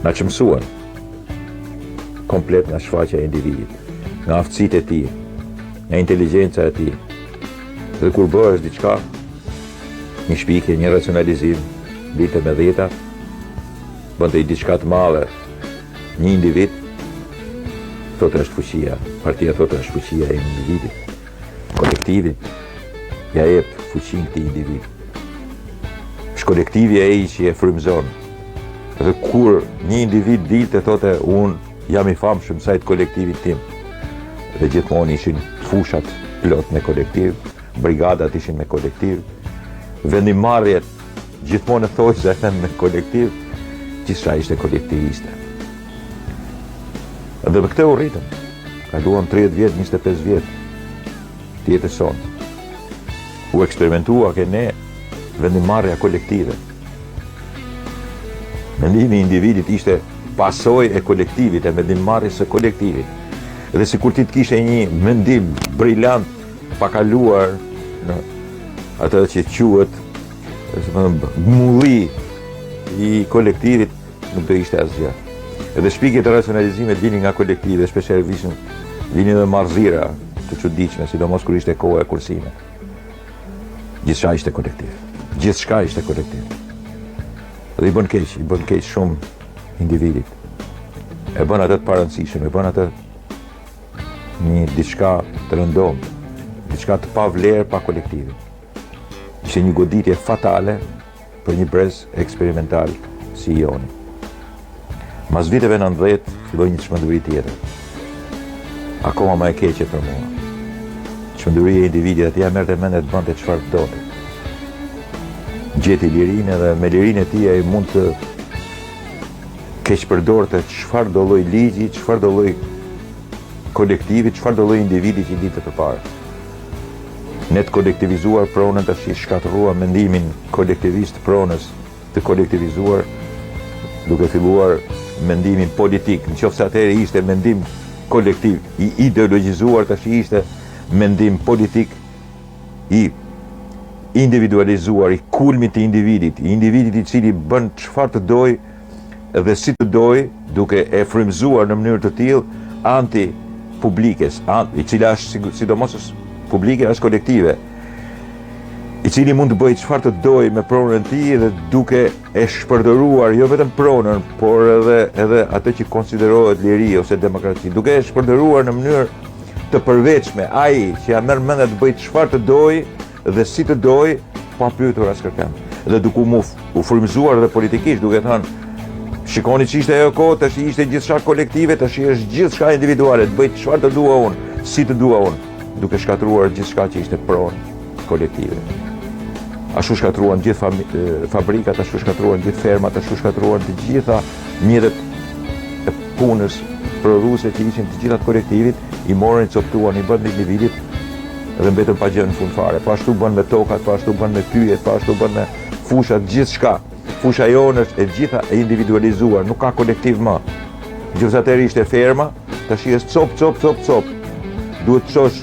Na çmësuan komplet nga shfaqja e individit, nga aftësitë e tij, nga inteligjenca e tij. Dhe kur bëhesh diçka, një shpikje, një racionalizim, ditë me dhjeta, bënte diçka të madhe, një individ, thotë është fuqia, partia thotë është fuqia e individit. Kolektivi ja jep fuqinë këtij individ. Kolektivi ai që e frymëzon. Dhe kur një individ dilte thotë unë jam I famshëm sa I kolektivit tim. Dhe gjithmonë ishin fushat plot me kolektiv, brigadat ishin me kolektiv, vendimarrjet gjithmonë thojza me kolektiv, gjithçka ishte kolektiviste. Dhe me këtë u rritëm. Kaluan 30 vjet, 25 vjet të jetës sonë. U eksperimentua ke ne vendimarrja kolektive. Mendimi I individit ishte pasojë e kolektivit, e vendimmarrjes së kolektivit. Dhe sikur ti të kishe një mendim brillant pa kaluar në atë që quhet mulli I kolektivit, nuk do ishte asgjë. Edhe shpikjet e racionalizimit vinin nga kolektivi, shpeshherë vinin edhe marrëzira të çuditshme, sidomos kur ishte koha e kursime. Gjithçka ishte kolektiv. Gjithçka ishte kolektiv. Dhe I bën keq shumë individit. E bën atë të parancishëm, e bën atë një diçka të rëndomt, diçka të pa vlerë pa kolektivin. Ishte një goditje fatale për një brez eksperimental si Joni. Mas viteve 90, filloi një çmenduri tjetër. Akoma më e keqe për mua. Çmenduria e individit atje merrte mend e bënte çfarë donte. Gjeti lirinë dhe me lirinë e tij ai mund të keq përdorte çfarë do lloj ligji, çfarë do lloj kolektivi, çfarë do lloj individi që ditë përpara. Ne të kolektivizuar pronën tash i shkatërrua mendimin kolektivist pronës të kolektivizuar duke filluar mendimin politik. Nëse atëherë ishte mendim kolektiv i ideologjizuar, tash ishte mendim politik i individualizuar, i kulmit të individit, i individit i cili bën çfarë të doj dhe si të doj, duke e frymëzuar në mënyrë të tillë anti-publikes, i cila është sidomos publike as kolektive, i cili mund të bëjë çfarë të doj me pronën e tij dhe duke e shpërdoruar jo vetëm pronën, por edhe atë që konsiderohet liri ose demokraci, duke e shpërdoruar në mënyrë të përveçme, ai që ja merr mend të bëjë çfarë të doj dhe si të doj, pa pyetur askërkën. Dhe duke u frymëzuar dhe politikisht, duke thënë, shikoni që ishte ajo kohë, tash ishte gjithçka kolektive, tash është gjithçka individuale, të bëj çfarë të dua unë, si të dua unë, duke shkatruar gjithçka që ishte pronë kolektive. Ashtu shkatruan gjithë fabrikat, ashtu shkatruan gjithë fermat, ashtu shkatruan të gjitha mjetet e punës prodhuese që ishin të gjitha të kolektivit, i morën, coptuan, i bën individit dhe mbetën pa gjë në fund fare. Po ashtu bën me tokat, po ashtu bën me pyjet, po ashtu bën me fushat, gjithçka. Fusha jonë është e gjitha e individualizuar, nuk ka kolektiv më. Nëse atëherë ishte ferma, tash është cop. Duhet të çosh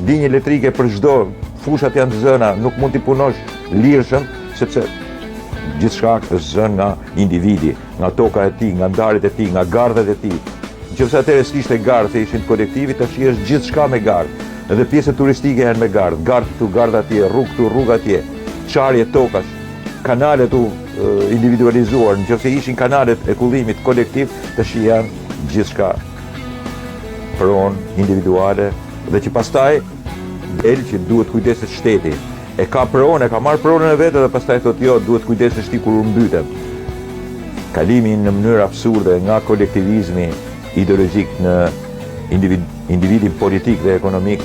linjë elektrike për çdo, fushat janë të zëna, nuk mund t'i punosh lirshëm, sepse gjithçka është zënë nga individi, nga toka e tij, nga ndarjet e tij, nga gardhet e tij. Nëse atëherë s'kishte gardhe, ishin kolektivi, tash është gjithçka me gardh. Edhe pjesët turistike janë me gardh, gardh këtu, gardh atje, rrugë këtu, rrugë atje, çarje tokash, kanalet u individualizuar, nëse ishin kanalet e kullimit kolektiv, tash janë gjithçka pronë individuale dhe që pastaj del që duhet kujdeset shteti. E ka pronë, e ka marrë pronën e vetë dhe pastaj thotë jo, duhet kujdesesh ti kur u mbytem. Kalimi në mënyrë absurde nga kolektivizmi ideologjik në individin politik dhe ekonomik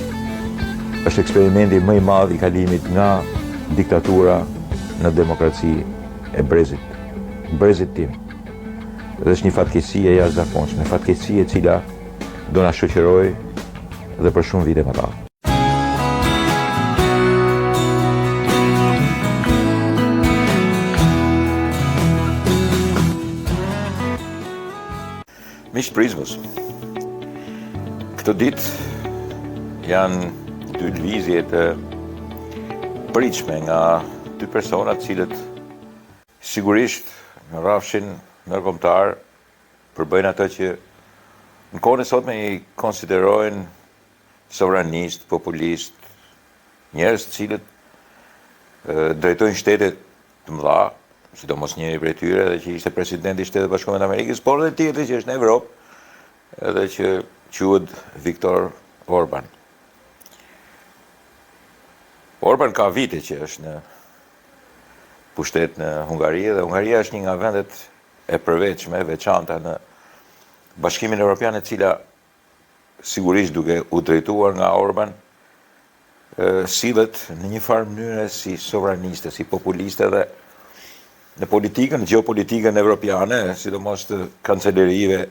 është eksperimenti më i madh i kalimit nga diktatura në demokraci e brezit tim. Dhe është një fatkeqësi e jashtëzakonshme, fatkeqësi e cila do na shoqëroj dhe për shumë vite më radhë. Miq Prizmës, këtë ditë janë dy lëvizje të pritshme nga dy persona të cilët sigurisht në rrafshin ndërkombëtar përbëjnë atë që në kohën e sotme i konsiderojnë sovranist, populist, njerëz të cilët drejtojnë shtete të mëdha, sidomos njëri prej tyre edhe që ishte presidenti i Shtetit Bashkuar të Amerikës, por edhe tjetri që është në Evropë, edhe që quhet Viktor Orban. Orban ka vite që është në pushtet në Hungari dhe Hungaria është një nga vendet e përveçme, veçanta në Bashkimin Evropian, e cila sigurisht duke u drejtuar nga Orban sillet në një farë mënyre si sovraniste, si populiste dhe në politikën, geopolitikën evropiane, sidomos të kancelerive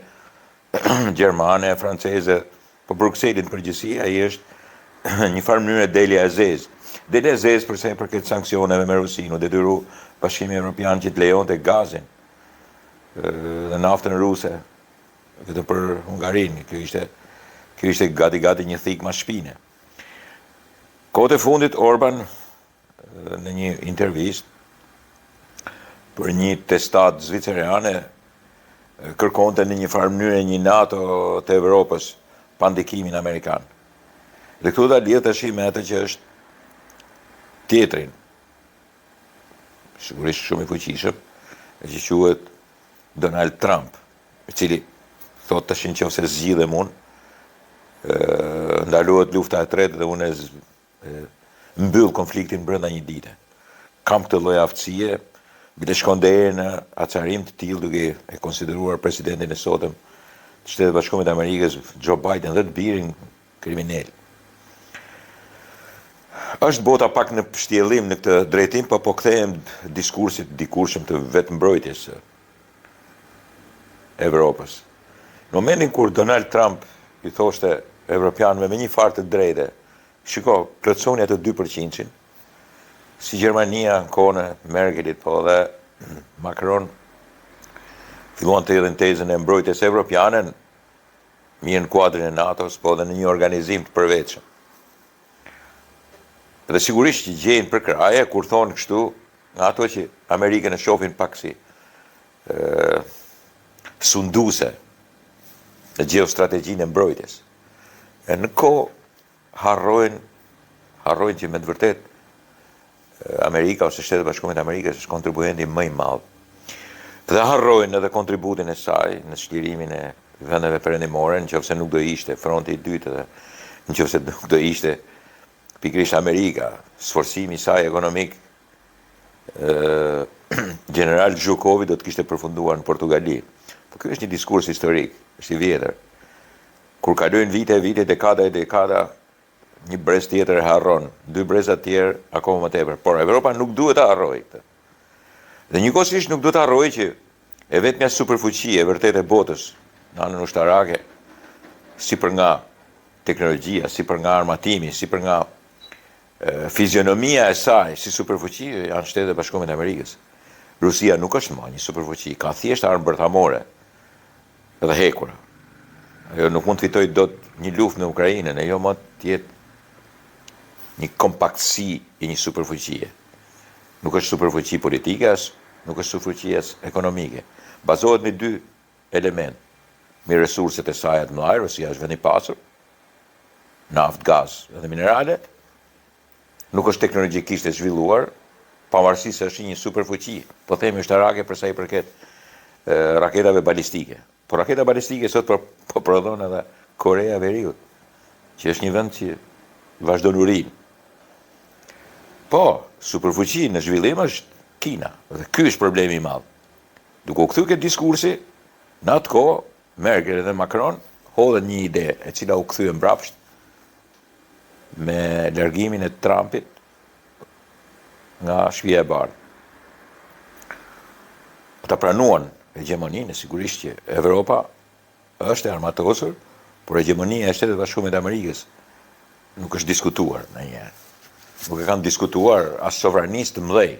gjermane, franceze, po Brukselin përgjithësi, ai është një farë mënyrë Delia Ezez. Delia Ezez përsa i përket sanksioneve me Rusinë, u detyru Bashkimi Evropian që të lejonte gazin dhe naftën ruse, vetëm për Hungarinë. Kjo ishte gati një thikë ma shpine. Kohët e fundit Orban në një intervistë për një testat zvicereane kërkonte në një farë mënyrë një NATO të Evropës pa ndikimin amerikan. Dhe këtu ta lidh tash me atë që është tjetrin, sigurisht shumë i fuqishëm, që quhet Donald Trump, i cili thot tash nëse zgjidhem unë, ndalohet lufta e tretë dhe unë mbyll konfliktin brenda një dite. Kam këtë lloj aftësie, bile shkon deri në acarim të tillë duke e konsideruar presidentin e sotëm të Shtetit Bashkuar të Amerikës, Joe Biden, dhe të birin kriminal. Është bota pak në pështjellim në këtë drejtim, po kthehem diskursit dikurshëm të vetëmbrojtjes së Evropës. Në momentin kur Donald Trump i thoshte evropianëve me një farë të drejtë, shiko, plotësoni atë 2%, si Gjermania në kohën e Merkelit, po dhe Macron filluan të hedhin tezën e mbrojtjes evropiane mirë në kuadrin e NATO-s, po dhe në një organizim të përveçëm. Dhe sigurisht që gjejnë për kraje kur thonë kështu, nga ato që Amerikën e shohin pak si sunduse në geostrategjinë e mbrojtjes. E në kohë harrojnë që me të vërtet Amerika ose Shtetet Bashkuara të Amerikës është kontribuenti më i madh. Dhe harrojnë edhe kontributin e saj në shtirimin e vendeve perëndimore, nëse nuk do ishte fronti i dytë dhe nëse nuk do ishte pikërisht Amerika, sforcimi i saj ekonomik, General Zhukovi do të kishte përfunduar në Portugali. Po ky është një diskurs historik, është i vjetër. Kur kalojnë vite, dekada, një brez tjetër e harron, 2 breza tjerë akoma më tepër. Por Evropa nuk duhet ta harrojë këtë. Dhe njëkohësisht nuk duhet ta harrojë që e vetmja superfuqi e vërtetë e botës në anën ushtarake, si për nga teknologjia, si për nga armatimi, si për nga fizionomia e saj, si superfuqi janë Shtetet Bashkuara të Amerikës. Rusia nuk është më një superfuqi, ka thjesht armë bërthamore dhe hekura. Ajo nuk mund të fitojë dot një luftë në Ukrainën, ajo më të jetë një kompaktësi i një superfuqie. Nuk është superfuqi politike, nuk është superfuqi ekonomike. Bazohet në 2 elementë. Me resurset e saj të mëdha, Rusia është vend i pasur, naftë, gaz dhe minerale. Nuk është teknologjikisht e zhvilluar, pavarësisht se është një superfuqi, po themi ushtarake për sa i përket raketave balistike. Po raketa balistike sot po prodhon edhe Korea e Veriut, që është një vend që vazhdon urin. Po, superfuqi në zhvillim është Kina, dhe ky është problemi i madh. Duke u kthyer këtë diskursi, në atë kohë Merkel dhe Macron hodhen një ide e cila u kthye mbrapsht me largimin e Trumpit nga Shtëpia e Bardhë. Ata pranuan hegemoninë, sigurisht që Evropa është e armatosur, por hegemonia e Shtetit Bashkuar të Amerikës nuk është diskutuar ndonjëherë. Nuk e kanë diskutuar as sovranistë mëdhej.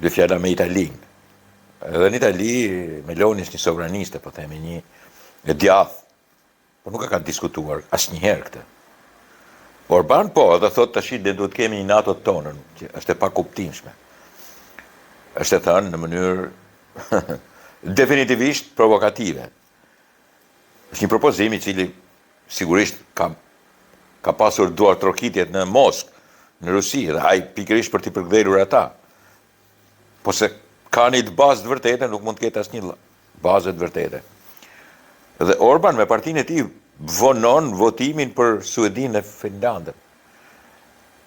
Dhe fjala me Italinë. Edhe në Itali, Meloni është një sovraniste, po themi një e djathtë, por nuk e kanë diskutuar asnjëherë këtë. Orban po, edhe thotë tash ne duhet kemi një NATO tonën, që është e pakuptimshme. Është e thënë në mënyrë definitivisht provokative. Është një propozim i cili sigurisht ka pasur duar trokitjet në Moskë, në Rusi, dhe ai pikërisht për t'i përkthyer ata. Po se ka një bazë të vërtetë, nuk mund të ketë asnjë bazë të vërtetë. Dhe Orban me partinë e tij vonon votimin për Suedinë e Finlandën.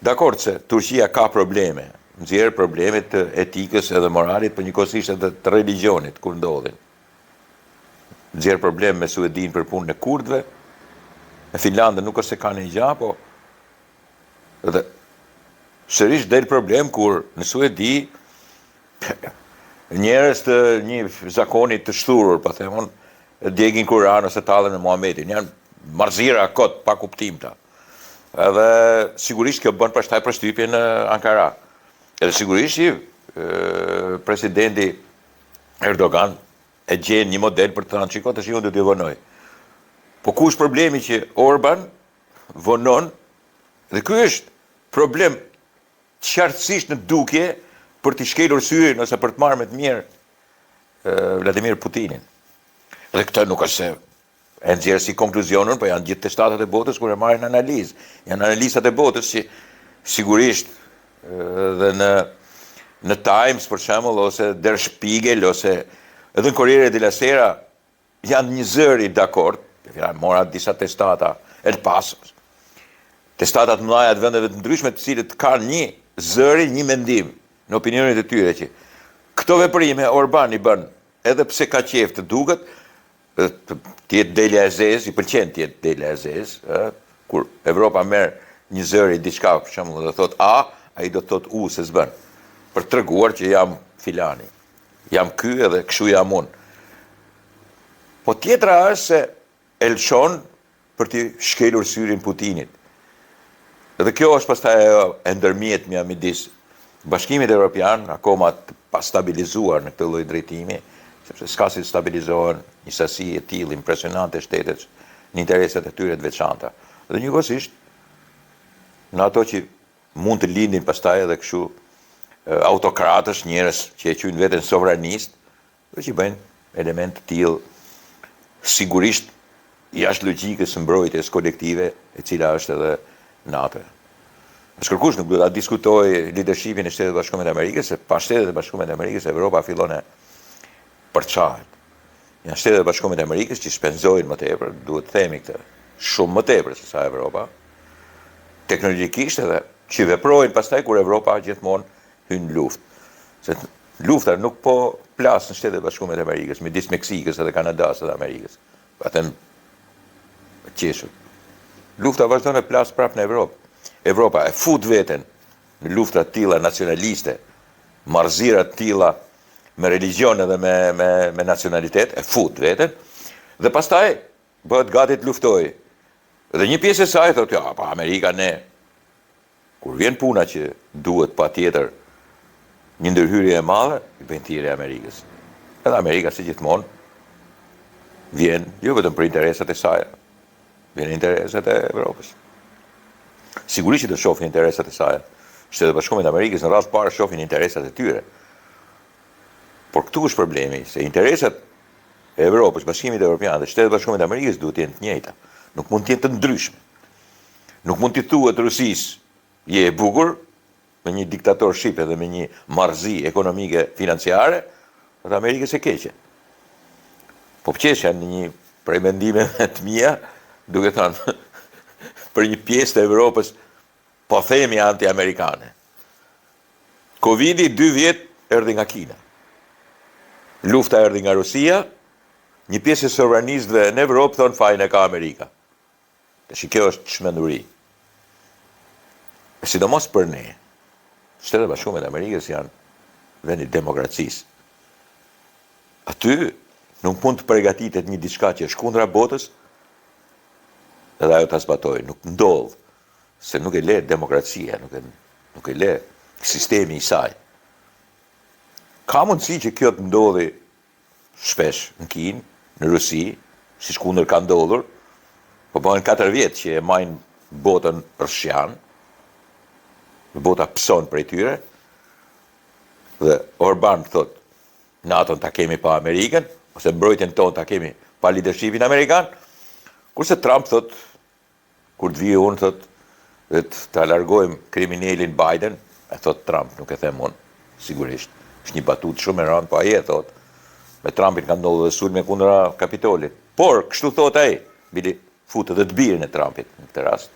Dakor se Turqia ka probleme, nxjerr probleme të etikës edhe moralit, por njëkohësisht edhe të religionit kur ndodhin. Nxjerr probleme me Suedinë për punën e kurdëve. Në Finlandë nuk është se ka një gjë, po dhe sërish del problem kur në Suedi njerëz të një zakoni të shturur, po themon, djegin Kur'an ose tallen në Muhamedit. Janë marrëzira kot pa kuptimta. Edhe sigurisht kjo bën pastaj përshtypje në Ankara. Edhe sigurisht presidenti Erdogan e gjen një model për të thënë çiko tash unë do t'ju vonoj. Po ku është problemi që Orban vonon, dhe ky është problem qartësisht në dukje për t'i shkelur syrin ose për të marrë me të mirë Vladimir Putinin. Dhe këtë nuk është se e nxjerr si konkluzionin, po janë gjithë testatat e botës kur e marrin analizë. Janë analizat e botës që sigurisht dhe në Times për shembull ose Der Spiegel ose edhe në Corriere della Sera janë një zëri dakord. Mora disa testata El Paso. Testatat mëdha të vendeve të ndryshme të cilët kanë një zëri, një mendim në opinionet e tyre që Këto veprime Orban i bën, edhe pse ka qef të duket, tjetë delja e zezë, i pëlqen tjetë delja e zezë, kur Evropa merr një zëri diçka, për shembull, dhe thot A, ai do të thot U se s'bën. Për treguar që jam filani. Jam ky edhe kështu jam unë. Po tjetra është se e lëshon për t'i shkelur syrin Putinit. Dhe kjo është pastaj e ndërmjetmja midis Bashkimit Evropian, akoma të pastabilizuar në këtë lloj drejtimi, sepse s'ka si të stabilizohen një sasi e tillë impresionante shtetet në interesat e tyre të veçanta. Dhe njëkohësisht në ato që mund të lindin pastaj edhe kështu autokratësh, njerëz që e quajnë veten sovranist, dhe që bëjnë element të tillë sigurisht jashtë logjikës së mbrojtjes kolektive, e cila është edhe NATO. Kërkush nuk do ta diskutoj leadershipin e Shtetit Bashkuar të Amerikës, se pa Shtetet e Bashkuar të Amerikës Evropa fillon e përçahet. Janë Shtetet e Bashkuar të Amerikës që shpenzojnë më tepër, duhet të themi këtë, shumë më tepër se sa Evropa, teknologjikisht edhe që veprojnë pastaj kur Evropa gjithmonë hyn në luftë. Se lufta nuk po plas në Shtetet e Bashkuar të Amerikës, midis Meksikës edhe Kanadas edhe Amerikës. Patëm qeshur. Lufta vazhdon e plas prapë në Evropë. Evropa e fut veten në luftra të tilla nacionaliste, marrëzira të tilla me religion edhe me nacionalitet, e fut veten, dhe pastaj bëhet gati të luftojë. Dhe një pjesë e saj thotë, ja, pa Amerika ne. Kur vjen puna që duhet patjetër një ndërhyrje e madhe, i bën thirrje Amerikës. Edhe Amerika si gjithmonë vjen jo vetëm për interesat e saj, vjen interesat e Evropës. Sigurisht që të shohin interesat e saj. Shtetet e Bashkuara të Amerikës në radhë parë shohin interesat e tyre. Por këtu është problemi, se interesat e Evropës, Bashkimit Evropian dhe Shtetet e Bashkuara të Amerikës duhet të jenë të njëjta. Nuk mund të jenë të ndryshme. Nuk mund t'i thuhet Rusisë, je e bukur, me një diktatorship edhe me një marrëzi ekonomike financiare, dhe Amerikës e keqe. Po pëqeshja në një prej mendimeve të mia, duke thënë për një pjesë të Evropës, po themi anti-amerikane. Covidi 2 vjet erdhi nga Kina. Lufta erdhi nga Rusia, një pjesë e sovranistëve në Evropë thonë fajin e ka Amerika. Tash kjo është çmenduri. Sidomos për ne. Shtetet e Bashkuara të Amerikës janë vendi i demokracisë. Aty nuk mund të përgatitet një diçka që është kundra botës, edhe ajo ta zbatoj, nuk ndodh, se nuk e le demokracia, nuk e le sistemi i saj. Ka mundësi që kjo të ndodhi shpesh në Kinë, në Rusi, siç kundër ka ndodhur, po bëhen 4 vjet që e majnë botën rrshan, bota pson prej tyre, dhe Orban thot, NATO-n ta kemi pa Amerikën, ose mbrojtjen tonë ta kemi pa leadershipin amerikan, kurse Trump thot, kur të vijë unë, thot, dhe të largojmë kriminalin Biden, e thot Trump, nuk e them unë, sigurisht. Është një batut shumë e rëndë, po ai e thot. Me Trumpin ka ndodhur dhe sulme kundra Kapitolit. Por, kështu thot ai, bili futet dhe të birën e Trumpit në këtë rast.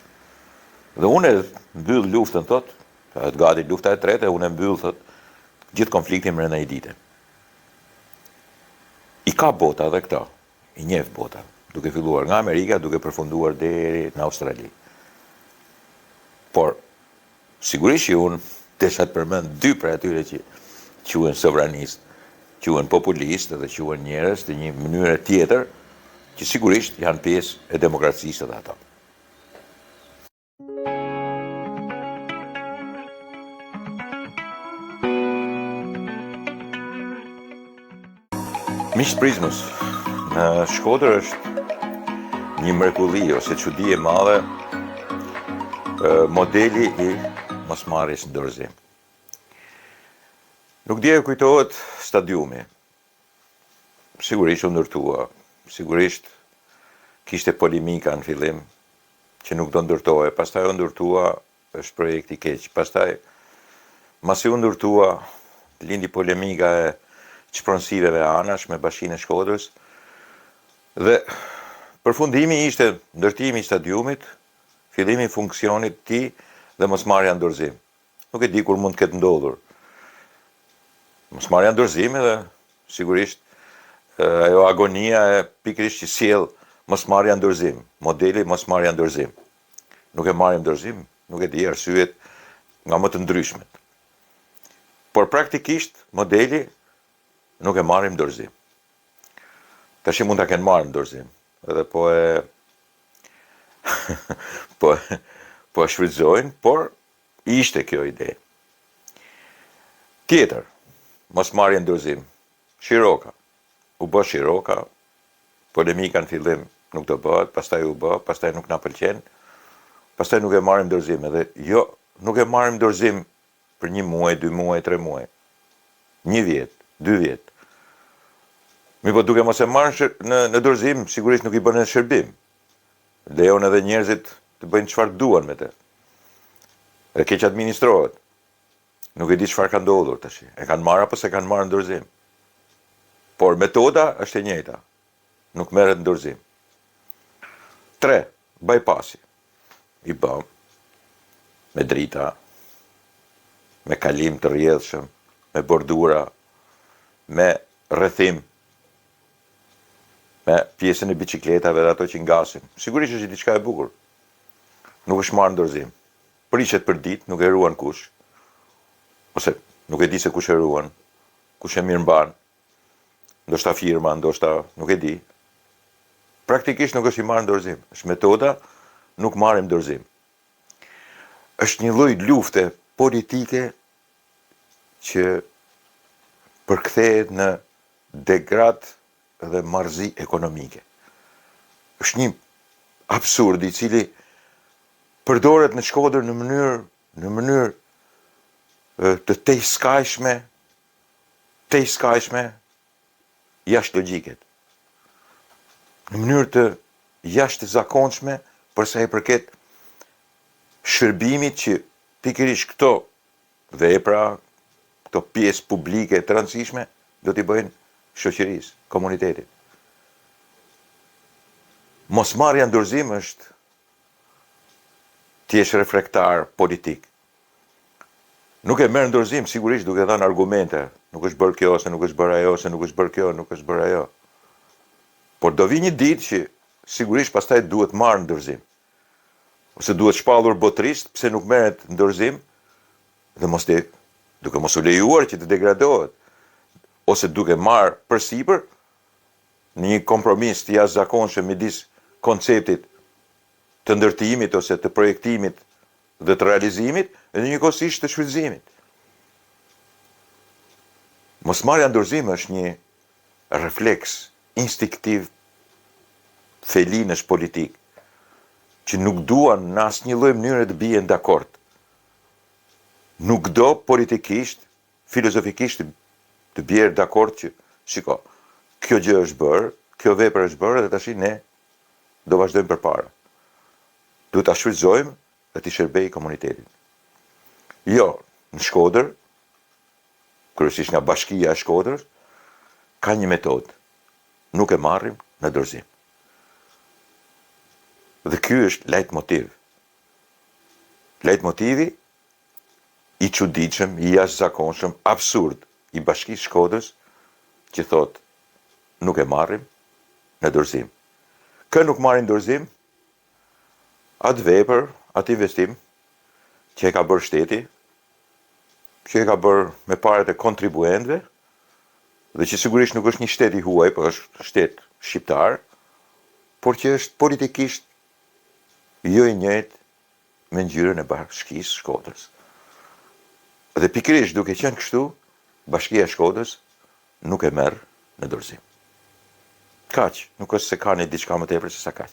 Dhe unë e mbyll luftën, thot, të gati lufta e tretë, unë e mbyll, thot, gjithë konfliktin brenda një dite. I ka bota dhe këta, i njeh bota, duke filluar nga Amerika, duke përfunduar deri në Australi. Por, sigurisht që unë desha të përmend 2 prej atyre që quhen sovranist, quhen populist dhe quhen njerëz të një mënyre tjetër, që sigurisht janë pjesë e demokracisë edhe ato. Miq Prizmës, në Shkodër është një mrekulli ose çudi e madhe, modeli i mosmarrjes në dorëzim. Nuk dje kujtohet stadiumi. Sigurisht u ndërtua, sigurisht kishte polemika në fillim, që nuk do ndërtohej, pastaj u ndërtua, është projekt i keq. Pastaj, masi u ndërtua, lindi polemika e çpronësiveve anash me Bashkinë e Shkodrës, dhe përfundimi ishte ndërtimi i stadiumit, fillimi i funksionit të tij dhe mosmarrja në dorëzim. Nuk e di kur mund të ketë ndodhur. Mosmarrja në dorëzim edhe sigurisht ajo agonia e pikërisht që sjell mosmarrja në dorëzim, modeli mosmarrja në dorëzim. Nuk e marrim dorëzim, nuk e di arsyet nga më të ndryshmet. Por praktikisht modeli nuk e marrim dorëzim. Tash mund ta kenë marrë në dorëzim, edhe po e shfrytëzojnë, por ishte kjo ide. Tjetër, mosmarrja në dorëzim, Shiroka. U bë Shiroka, polemika në fillim nuk do bëhet, pastaj u bë, pastaj nuk na pëlqen, pastaj nuk e marrim dorëzim, edhe jo, nuk e marrim dorëzim për 1 muaj, 2 muaj, 3 muaj, 1 vjet, 2 vjet. Mi po duke mos e marrë në dorëzim, sigurisht nuk i bën shërbim. Lejon edhe njerëzit të bëjnë çfarë duan me të. Dhe keq administrohet. Nuk e di çfarë ka ndodhur tash. E kanë marrë apo se kanë marrë në dorëzim. Por metoda është e njëjta. Nuk merret në dorëzim. 3. Bypassi. I bëm me drita, me kalim të rrjedhshëm, me bordura, me rrethim, me pjesën e bicikletave dhe ato që ngasin. Sigurisht është diçka e bukur. Nuk është marrë në dorëzim. Prishet për ditë, nuk e ruan kush. Ose nuk e di se kush e ruan, kush e mirëmban. Ndoshta firma, ndoshta nuk e di. Praktikisht nuk është i marrë në dorëzim. Është metoda, nuk marrim në dorëzim. Është një lloj lufte politike që përkthehet në degrat dhe marrëzi ekonomike. Është një absurd i cili përdoret në Shkodër në mënyrë të tejskajshme, jashtë logjikit. Në mënyrë të jashtëzakonshme për sa i përket shërbimit që pikërisht këto vepra, këto pjesë publike të rëndësishme do t'i bëjnë shoqërisë, komunitetit. Mosmarrja në dorëzim është thjesht reflektar politik. Nuk e merr në dorëzim sigurisht duke dhënë argumente, nuk është bërë kjo, se nuk është bërë ajo, se nuk është bërë kjo, nuk është bërë ajo. Por do vi një ditë që sigurisht pastaj duhet marrë në dorëzim. Ose duhet shpallur botërisht pse nuk merret në dorëzim dhe duke mos u lejuar që të degradohet, ose duke marrë përsipër në një kompromis të jashtëzakonshëm midis konceptit të ndërtimit ose të projektimit dhe të realizimit dhe njëkohësisht të shfrytëzimit. Mosmarrja në dorëzim është një refleks instiktiv felinësh politik që nuk duan në asnjë lloj mënyre të bien dakord. Nuk do politikisht, filozofikisht të bjerë dakord që, shiko, kjo gjë është bërë, kjo vepër është bërë dhe tash ne do vazhdojmë përpara. Duhet ta shfrytëzojmë dhe t'i shërbej komunitetit. Jo, në Shkodër, kryesisht nga Bashkia e Shkodrës, ka një metodë. Nuk e marrim në dorëzim. Dhe ky është lejtmotiv. Lejtmotivi i çuditshëm, i jashtëzakonshëm, absurd i Bashkisë Shkodrës që thotë nuk e marrim në dorëzim. Kë nuk marrin në dorëzim atë vepër, atë investim që e ka bërë shteti, që e ka bërë me parat e kontribuentëve, dhe që sigurisht nuk është një shtet i huaj, por është shtet shqiptar, por që është politikisht jo i njëjtë me ngjyrën e Bashkisë Shkodrës. Dhe pikërisht duke qenë kështu, Bashkia e Shkodrës nuk e merr në dorëzim. Kaq, nuk është se ka një diçka më tepër se sa kaq.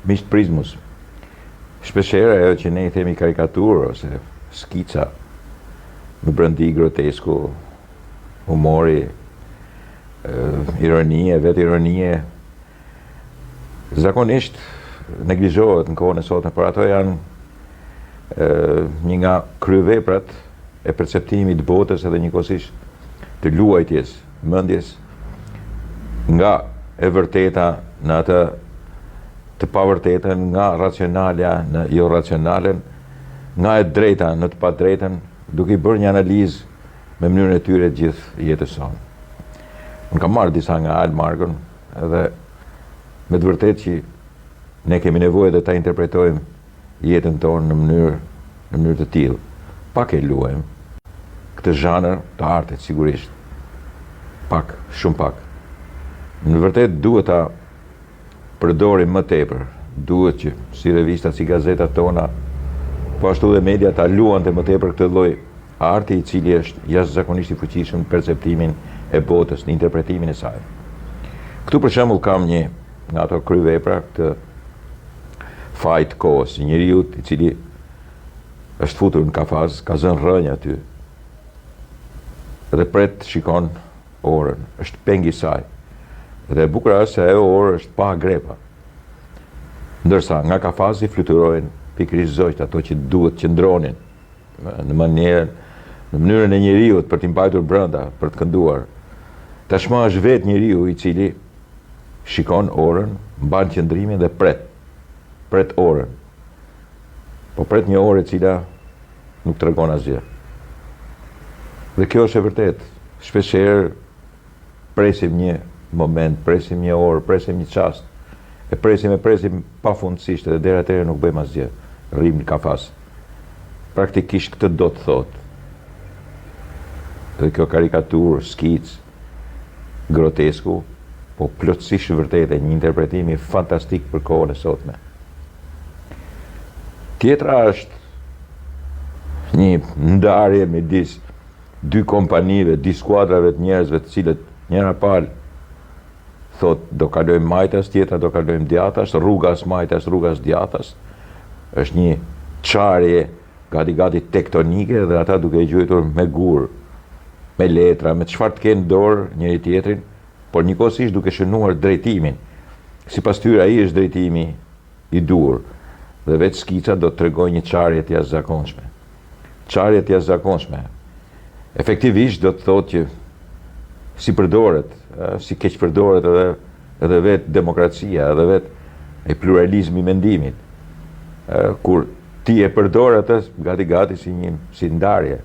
Miqtë Prizmus, shpeshherë ajo që ne i themi karikaturë ose skica, në brëndi grotesku, humori, ironie, vetë ironie, zakonisht neglizhohet në kohën e sotme, por ato janë një nga kryeveprat e perceptimit të botës edhe njëkohësisht të luajtjes, mendjes nga e vërteta në atë të pavërtetën, nga racionalja në jo racionalen, nga e drejta në të padrejtën, duke i bërë një analizë me mënyrën e tyre gjithë jetës sonë. Unë kam marrë disa nga Al Margon edhe me të vërtetë që ne kemi nevojë dhe ta interpretojmë jetën tonë në mënyrë të tillë. Pak e luajmë këtë zhanër të artit sigurisht. Pak, shumë pak. Në vërtet duhet ta përdorim më tepër. Duhet që si revistat, si gazetat tona, po ashtu dhe media ta luante më tepër këtë lloj arti i cili është jashtëzakonisht i fuqishëm në perceptimin e botës, në interpretimin e saj. Këtu për shembull kam një nga ato kryevepra, këtë fajt kohës, njeriu i cili është futur në kafaz, ka zënë rrënjë aty. Dhe pret shikon orën, është pengi i saj. Dhe e bukur është se ajo orë është pa grepa. Ndërsa nga kafazi fluturojnë pikërisht zogjt, ato që duhet qëndronin në mënyrën e njeriut për t'i mbajtur brenda, për të kënduar. Tashmë është vetë njeriu i cili shikon orën, mban qëndrimin dhe pret orën. Po pret një orë e cila nuk tregon asgjë. Dhe kjo është e vërtet. Shpeshherë presim një moment, presim një orë, presim një çast. E presim pafundësisht dhe deri atëherë nuk bëjmë asgjë. Rrim në kafas. Praktikisht këtë do të thotë. Dhe kjo karikaturë, skic, grotesku, po plotësisht vërtetë një interpretimi fantastik për kohën e sotme. Tjetra është një ndarje midis dy kompanive, dy skuadrave të njerëzve të cilët njëra palë thot do kalojmë majtas, tjetra do kalojmë djathtas, rrugas majtas, rrugas djathtas. Është një çarje gati tektonike dhe ata duke i gjuajtur me gur, me letra, me çfarë të kenë dorë njëri tjetrin, por njëkohësisht duke shënuar drejtimin. Sipas tyre ai është drejtimi i dur. Dhe vetë skica do të tregojë një çarje të jashtëzakonshme. Çarje të jashtëzakonshme. Efektivisht do të thotë që si përdoret, si keq përdoret edhe vetë demokracia, edhe vetë e pluralizmi i mendimit. Kur ti e përdor atë gati si ndarje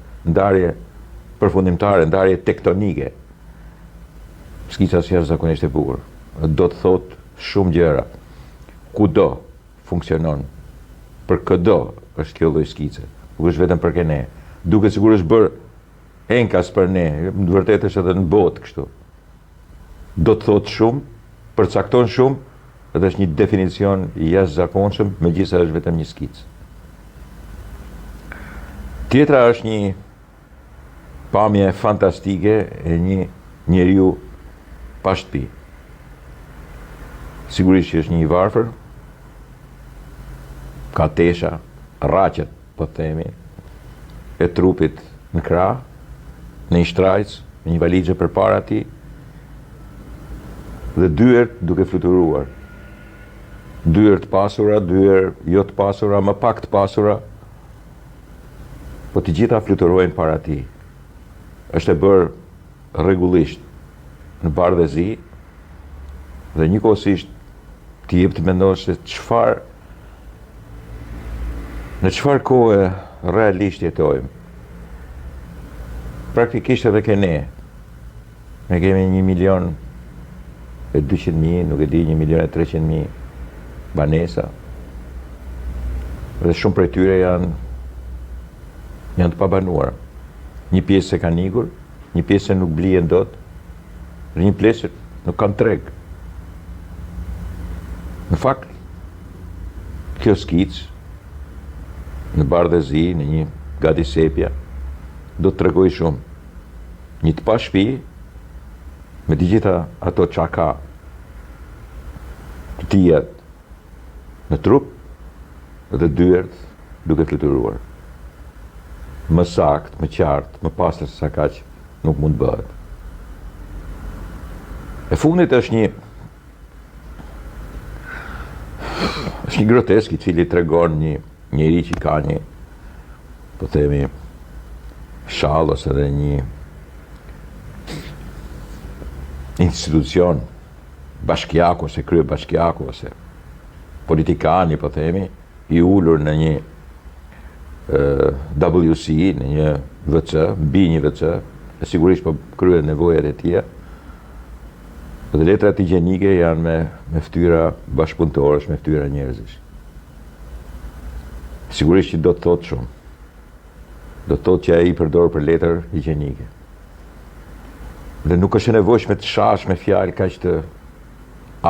përfundimtare, ndarje tektonike. Skica si jashtëzakonisht e bukur. Do të thotë shumë gjëra. Kudo funksionon. Për këdo është kjo lloj skice. Nuk është vetëm për ne. Duket sikur është bërë enkas për ne, në vërtetë është edhe në botë kështu. Do të thotë shumë, përcakton shumë, dhe është një definicion i jashtëzakonshëm, megjithëse është vetëm një skicë. Tjetra është një pamje fantastike e një njeriu pa shtëpi. Sigurisht që është një i varfër, ka tesha, rraqet, po themi, e trupit në krah, në një shtrajc, në një valixhe përpara tij, dhe dyert duke fluturuar. Dyert pasura, dyert jo të pasura, më pak të pasura, po të gjitha fluturojnë para tij. Është e bërë rregullisht në bardhëzi dhe njëkohësisht ti jep të mendosh se në çfarë kohe realisht jetojmë. Praktikisht edhe ke ne. Ne kemi 1.200.000, nuk e di, 1.300.000 banesa. Dhe shumë prej tyre janë të pabanuara. Një pjesë se kanë ikur, një pjesë se nuk blihen dot, dhe një pjesë nuk kanë treg. Në fakt, kjo skicë në bardhëzi, në një gati sepja, do të tregoj shumë. Një të pa shtëpi, me të gjitha ato çaka, të tijat, në trup dhe dyert duke fluturuar. Më sakt, më qartë, më pastër se sa kaq nuk mund bëhet. E fundit është një grotesk i cili tregon një njeri që ka një, po themi, shall ose edhe një institucion bashkiaku ose krye bashkiaku ose politikani, po themi, i ullur në një WC, në një WC, mbi një WC, e sigurisht po kryen nevojat e tija. Dhe letrat higjienike janë me ftyra bashkëpunëtorësh, me ftyra njerëzish. Sigurisht që do të thotë shumë. Do të thotë që ai i përdor për letër higjienike. Dhe nuk është e nevojshme të shash me fjalë kaq të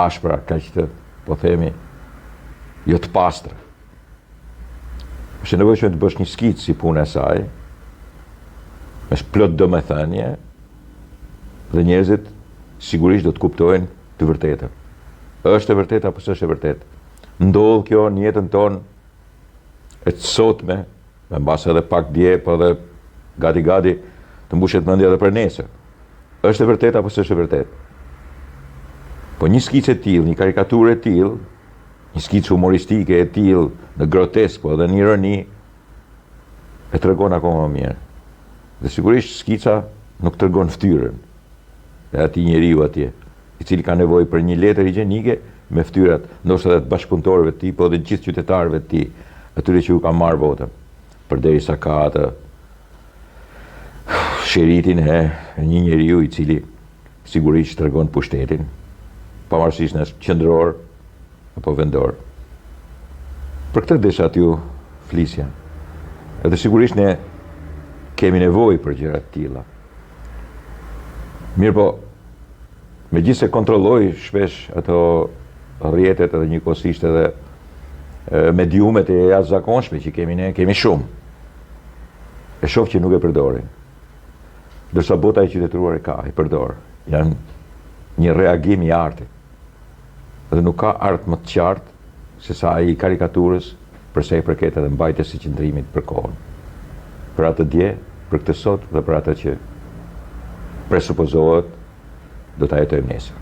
ashpra, kaq të, po themi, jo të pastra. Është e nevojshme të bësh një skicë si puna e saj, është plot domethënie, dhe njerëzit sigurisht do të kuptojnë të vërtetën. Është e vërtetë apo s'është e vërtetë? Ndodh kjo në jetën tonë e të sotme, me mbas edhe pak dje, po edhe gati të mbushet mendja edhe për nesër. Është e vërtetë apo s'është e vërtetë? Po një skicë e tillë, një karikaturë e tillë, një skicë humoristike e tillë, në grotesk, po edhe në ironi, e tregon akoma më mirë. Dhe sigurisht skica nuk tregon ftyrën e atij njeriu atje, i cili ka nevojë për një letër higjienike me ftyrat, ndoshta edhe të bashkëpunëtorëve të tij, po edhe të gjithë qytetarëve të tij, atyre që u ka marrë votën, përderisa ka atë shiritin e një njeriu i cili sigurisht tregon pushtetin, pavarësisht nëse qendror apo vendor. Për këtë desha t'ju flisja. Edhe sigurisht ne kemi nevojë për gjëra të tilla. Mirë po, megjithse kontrolloj shpesh ato rrjetet edhe njëkohësisht edhe mediumet e jashtëzakonshme që kemi ne, kemi shumë. E shoh që nuk e përdorin. Ndërsa bota e qytetëruar e ka, i përdor. Janë një reagim i artit. Dhe nuk ka art më të qartë se sa ai i karikaturës për sa i përket edhe mbajtjes së qëndrimit për kohën. Për atë dje, për këtë sot dhe për atë që presupozohet do ta jetojmë nesër.